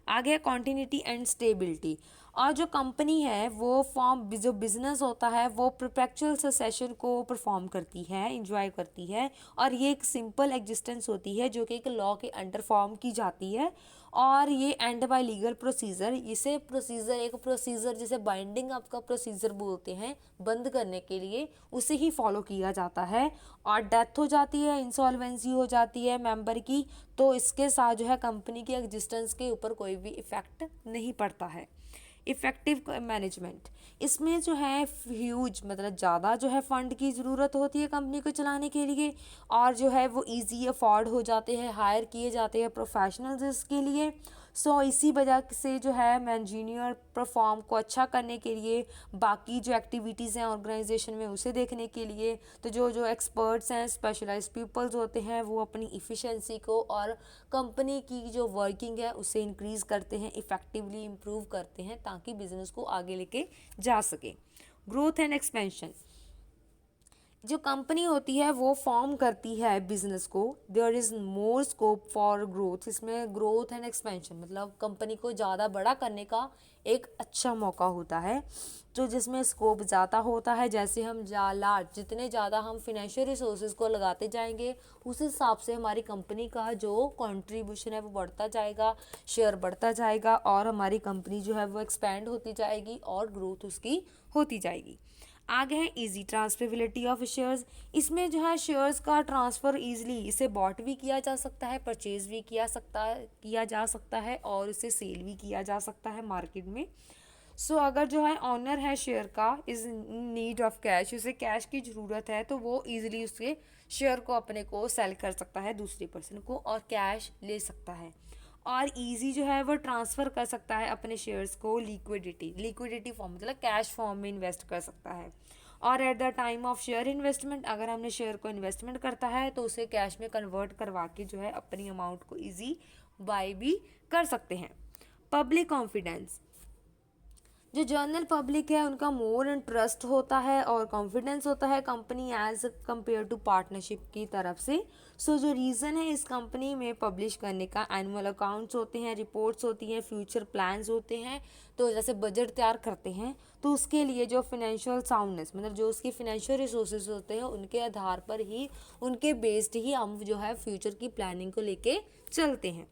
आगे है कॉन्टिन्यूटी एंड स्टेबिलिटी, और जो कंपनी है वो फॉर्म जो बिजनेस होता है वो परपेचुअल सक्सेशन को परफॉर्म करती है, इंजॉय करती है, और ये एक सिंपल एग्जिस्टेंस होती है जो कि एक लॉ के अंडर फॉर्म की जाती है, और ये एंड बाय लीगल प्रोसीजर, इसे एक प्रोसीजर जिसे बाइंडिंग आपका प्रोसीजर बोलते हैं बंद करने के लिए, उसे ही फॉलो किया जाता है, और डेथ हो जाती है, इंसॉल्वेंसी हो जाती है मेंबर की, तो इसके साथ जो है कंपनी की एग्जिस्टेंस के ऊपर कोई भी इफेक्ट नहीं पड़ता है। इफ़ेक्टिव मैनेजमेंट, इसमें जो है ह्यूज मतलब ज़्यादा जो है फंड की ज़रूरत होती है कंपनी को चलाने के लिए, और जो है वो इजी अफोर्ड हो जाते हैं, हायर किए जाते हैं प्रोफेशनल्स इसके लिए। सो इसी वजह से जो है मैनेजरियल परफॉर्म को अच्छा करने के लिए, बाकी जो एक्टिविटीज़ हैं ऑर्गेनाइजेशन में उसे देखने के लिए, तो जो एक्सपर्ट्स हैं, स्पेशलाइज्ड पीपल्स होते हैं, वो अपनी इफ़िशेंसी को और कंपनी की जो वर्किंग है उसे इंक्रीज़ करते हैं, इफ़ेक्टिवली इम्प्रूव करते हैं ताकि बिजनेस को आगे लेके जा सके। ग्रोथ एंड एक्सपेंशन, जो कंपनी होती है वो फॉर्म करती है बिजनेस को, there is more scope for growth, इसमें ग्रोथ एंड एक्सपेंशन मतलब कंपनी को ज़्यादा बड़ा करने का एक अच्छा मौका होता है, जो जिसमें स्कोप ज़्यादा होता है। जैसे हम जितने ज़्यादा हम फिनेंशियल रिसोर्सेज को लगाते जाएंगे उस हिसाब से हमारी कंपनी का जो कंट्रीब्यूशन है वो बढ़ता जाएगा, शेयर बढ़ता जाएगा, और हमारी कंपनी जो है वो एक्सपेंड होती जाएगी और ग्रोथ उसकी होती जाएगी। आगे है इजी ट्रांसफरेबिलिटी ऑफ शेयर्स। इसमें जो है शेयर्स का ट्रांसफ़र इजीली, इसे बॉट भी किया जा सकता है, परचेज भी किया जा सकता है और इसे सेल भी किया जा सकता है मार्केट में। सो अगर जो है ऑनर है शेयर का इज़ नीड ऑफ कैश, उसे कैश की ज़रूरत है, तो वो इजीली उसके शेयर को अपने को सेल कर सकता है दूसरे पर्सन को और कैश ले सकता है। और इजी जो है वो ट्रांसफ़र कर सकता है अपने शेयर्स को लिक्विडिटी फॉर्म, मतलब कैश फॉर्म में इन्वेस्ट कर सकता है। और eight the time of share investment, अगर हमने शेयर को इन्वेस्टमेंट करता है तो उसे कैश में कन्वर्ट करवा के जो है अपनी अमाउंट को ईजी बाय भी कर सकते हैं। पब्लिक कॉन्फिडेंस, जो जनरल पब्लिक है उनका मोर इंटरेस्ट होता है और कॉन्फिडेंस होता है company as compare to partnership की तरफ से। सो जो रीज़न है इस कंपनी में पब्लिश करने का, एनुअल अकाउंट्स होते हैं, रिपोर्ट्स होती हैं, फ्यूचर प्लान्स होते हैं। तो जैसे बजट तैयार करते हैं तो उसके लिए जो फाइनेंशियल साउंडनेस, मतलब जो उसकी फाइनेंशियल रिसोर्सेज होते हैं उनके आधार पर ही, उनके बेस्ड ही हम जो है फ्यूचर की प्लानिंग को लेके चलते हैं।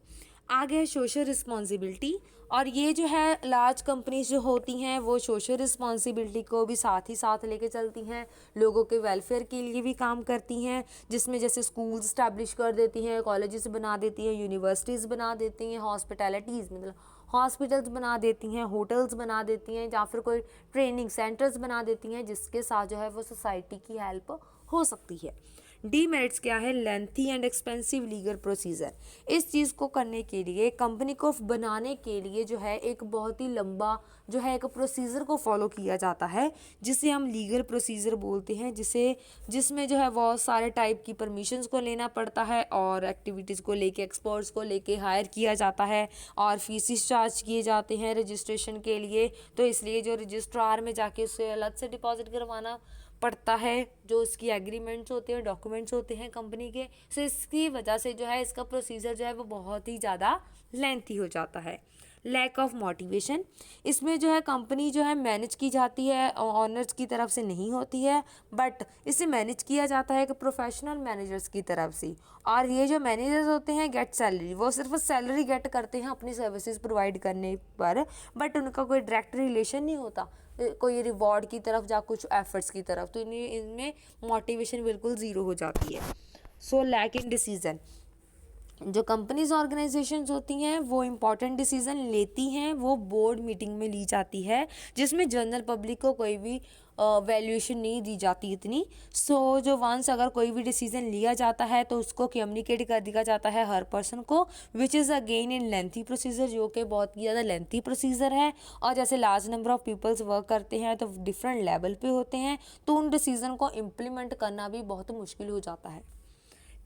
आगे है सोशल रिस्पॉन्सिबिलिटी, और ये जो है लार्ज कंपनीज जो होती हैं वो सोशल रिस्पॉन्सिबिलिटी को भी साथ ही साथ लेके चलती हैं, लोगों के वेलफेयर के लिए भी काम करती हैं, जिसमें जैसे स्कूल्स इस्टेब्लिश कर देती हैं, कॉलेजेस बना देती हैं, यूनिवर्सिटीज़ बना देती हैं, हॉस्पिटैलिटीज़ मतलब हॉस्पिटल्स बना देती हैं, होटल्स बना देती हैं, या फिर कोई ट्रेनिंग सेंटर्स बना देती हैं, जिसके साथ जो है वो सोसाइटी की हेल्प हो सकती है। डीमेरिट्स क्या है? Lengthy and expensive legal procedure. इस चीज़ को करने के लिए, कंपनी को बनाने के लिए जो है एक बहुत ही लंबा जो है एक प्रोसीजर को फॉलो किया जाता है, जिसे हम लीगल प्रोसीजर बोलते हैं, जिसमें जो है बहुत सारे टाइप की परमिशंस को लेना पड़ता है और एक्टिविटीज़ को लेके, एक्सपर्ट्स को लेके हायर किया जाता है और फीसिस चार्ज किए जाते हैं रजिस्ट्रेशन के लिए। तो इसलिए जो रजिस्ट्रार में जाके उससे अलग से डिपॉजिट करवाना पड़ता है, जो उसकी एग्रीमेंट्स होते हैं, डॉक्यूमेंट्स होते हैं कंपनी के। सो इसकी वजह से जो है इसका प्रोसीजर जो है वो बहुत ही ज़्यादा लेंथी हो जाता है। लैक ऑफ मोटिवेशन, इसमें जो है कंपनी जो है मैनेज की जाती है, ऑनर्स की तरफ से नहीं होती है, बट इसे मैनेज किया जाता है एक प्रोफेशनल मैनेजर्स की तरफ से। और ये जो मैनेजर्स होते हैं गेट सैलरी, वो सिर्फ सैलरी गेट करते हैं अपनी सर्विसेज प्रोवाइड करने पर, बट उनका कोई डायरेक्ट रिलेशन नहीं होता कोई रिवॉर्ड की तरफ या कुछ एफर्ट्स की तरफ। तो इनमें मोटिवेशन बिल्कुल ज़ीरो हो जाती है। सो लैक इन डिसीजन, जो कंपनीज ऑर्गेनाइजेशंस होती हैं वो इम्पॉर्टेंट डिसीजन लेती हैं, वो बोर्ड मीटिंग में ली जाती है, जिसमें जनरल पब्लिक को कोई भी वैल्यूएशन नहीं दी जाती इतनी। सो जो वंस अगर कोई भी डिसीजन लिया जाता है तो उसको कम्युनिकेट कर दिया जाता है हर पर्सन को, which is again in lengthy procedure, जो कि बहुत ही ज़्यादा लेंथी प्रोसीजर है। और जैसे large number of people's work करते हैं तो डिफरेंट लेवल पे होते हैं, तो उन डिसीजन को इम्प्लीमेंट करना भी बहुत मुश्किल हो जाता है।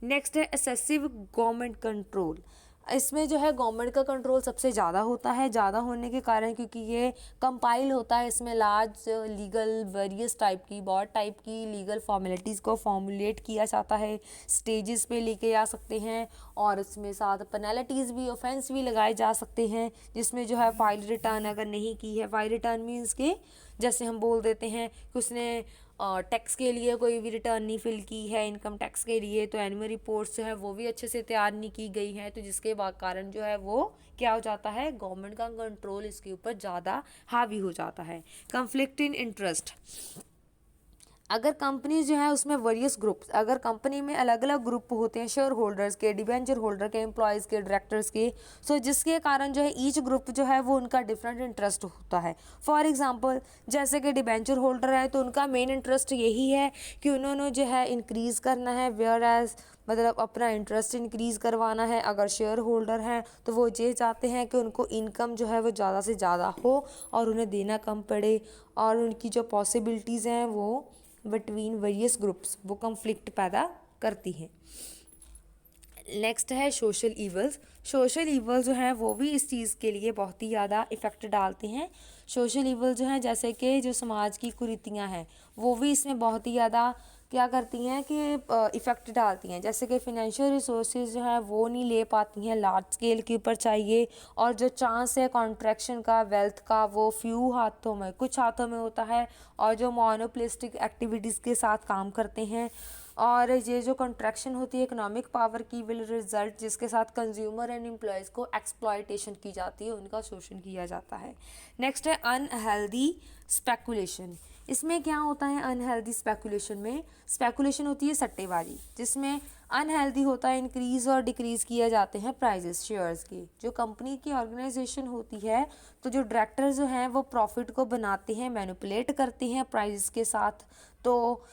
नेक्स्ट है एक्सेसिव गवर्नमेंट कंट्रोल। इसमें जो है गवर्नमेंट का कंट्रोल सबसे ज़्यादा होता है, ज़्यादा होने के कारण क्योंकि ये कंपाइल होता है, इसमें लार्ज लीगल वेरियस टाइप की, बहुत टाइप की लीगल फॉर्मेलिटीज़ को फॉर्मुलेट किया जाता है, स्टेजेस पे लेके जा सकते हैं और इसमें साथ पेनल्टीज़ भी, ऑफेंस भी लगाए जा सकते हैं, जिसमें जो है फाइल रिटर्न अगर नहीं की है, फाइल रिटर्न मीन्स के जैसे हम बोल देते हैं कि उसने टैक्स के लिए कोई भी रिटर्न नहीं फिल की है, इनकम टैक्स के लिए, तो एनुअल रिपोर्ट्स जो है वो भी अच्छे से तैयार नहीं की गई हैं, तो जिसके कारण जो है वो क्या हो जाता है, गवर्नमेंट का कंट्रोल इसके ऊपर ज़्यादा हावी हो जाता है। कन्फ्लिक्ट इन इंटरेस्ट, अगर कंपनी जो है उसमें वेरियस ग्रुप्स, अगर कंपनी में अलग अलग ग्रुप होते हैं, शेयर होल्डर्स के, डिबेंचर होल्डर के, एम्प्लॉयज़ के, डायरेक्टर्स के, सो जिसके कारण जो है ईच ग्रुप जो है वो उनका डिफरेंट इंटरेस्ट होता है। फॉर एग्जांपल जैसे कि डिबेंचर होल्डर है तो उनका मेन इंटरेस्ट यही है कि उन्होंने जो है इंक्रीज़ करना है, वेयर एज मतलब अपना इंटरेस्ट इंक्रीज़ करवाना है। अगर शेयर होल्डर हैं तो वो ये चाहते हैं कि उनको इनकम जो है वो ज़्यादा से ज़्यादा हो और उन्हें देना कम पड़े, और उनकी जो पॉसिबिलिटीज़ हैं वो बिटवीन वेरियस ग्रुप्स वो कन्फ्लिक्ट पैदा करती हैं। नेक्स्ट है सोशल ईवल्स। सोशल ईवल जो हैं वो भी इस चीज़ के लिए बहुत ही ज़्यादा इफ़ेक्ट डालते हैं। सोशल ईवल जो हैं जैसे कि जो समाज की कुरीतियाँ हैं वो भी इसमें बहुत ही ज़्यादा क्या करती हैं कि इफ़ेक्ट डालती हैं। जैसे कि फिनेंशियल रिसोर्सेज जो है वो नहीं ले पाती हैं, लार्ज स्केल के ऊपर चाहिए, और जो चांस है कॉन्ट्रैक्शन का, वेल्थ का, वो फ्यू हाथों में, कुछ हाथों में होता है, और जो मोनोपोलिस्टिक एक्टिविटीज़ के साथ काम करते हैं। और ये जो कंट्रैक्शन होती है इकोनॉमिक पावर की विल रिजल्ट, जिसके साथ कंज्यूमर एंड एम्प्लॉयज़ को एक्सप्लॉयटेशन की जाती है, उनका शोषण किया जाता है। नेक्स्ट है अनहेल्दी स्पेकुलेशन। इसमें क्या होता है अनहेल्दी स्पेकुलेशन में, स्पेकुलेशन होती है सट्टेबाजी, जिसमें अनहेल्दी होता है इंक्रीज़ और डिक्रीज़ किए जाते हैं प्राइजेस शेयर्स की। जो कंपनी की ऑर्गेनाइजेशन होती है तो जो डायरेक्टर जो हैं वो प्रॉफिट को बनाते हैं, मैनिपुलेट करते हैं प्राइजेस के साथ, तो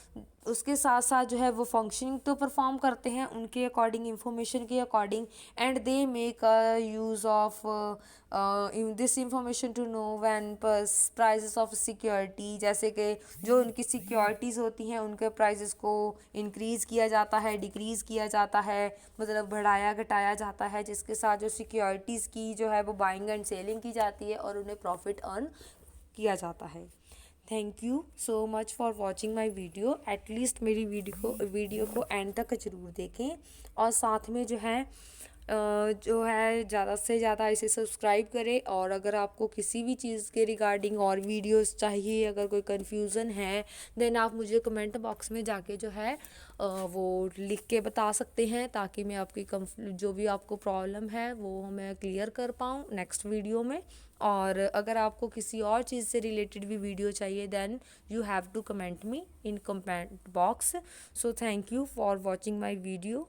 उसके साथ साथ जो है वो फंक्शनिंग तो परफॉर्म करते हैं उनके अकॉर्डिंग, इंफॉर्मेशन के according, and they make a use of this information to know when prices of security, जैसे कि जो उनकी सिक्योरिटीज़ होती हैं उनके प्राइजेस को इंक्रीज़ किया जाता है, डिक्रीज़ किया जाता है, मतलब बढ़ाया घटाया जाता है, जिसके साथ जो सिक्योरिटीज़ की जो है वो बाइंग एंड सेलिंग की जाती है और उन्हें प्रॉफिट अर्न किया जाता है। Thank you so much for watching my video. At least मेरी वीडियो को एंड तक ज़रूर देखें, और साथ में जो है ज़्यादा से ज़्यादा इसे सब्सक्राइब करें। और अगर आपको किसी भी चीज़ के रिगार्डिंग और वीडियोस चाहिए, अगर कोई कन्फ्यूज़न है, देन आप मुझे कमेंट बॉक्स में जाके जो है वो लिख के बता सकते हैं, ताकि मैं आपकी जो भी आपको प्रॉब्लम है वो मैं क्लियर कर पाऊँ नेक्स्ट वीडियो में। और अगर आपको किसी और चीज़ से रिलेटेड भी वीडियो चाहिए, then you have to comment me in comment box. So thank you for watching my video.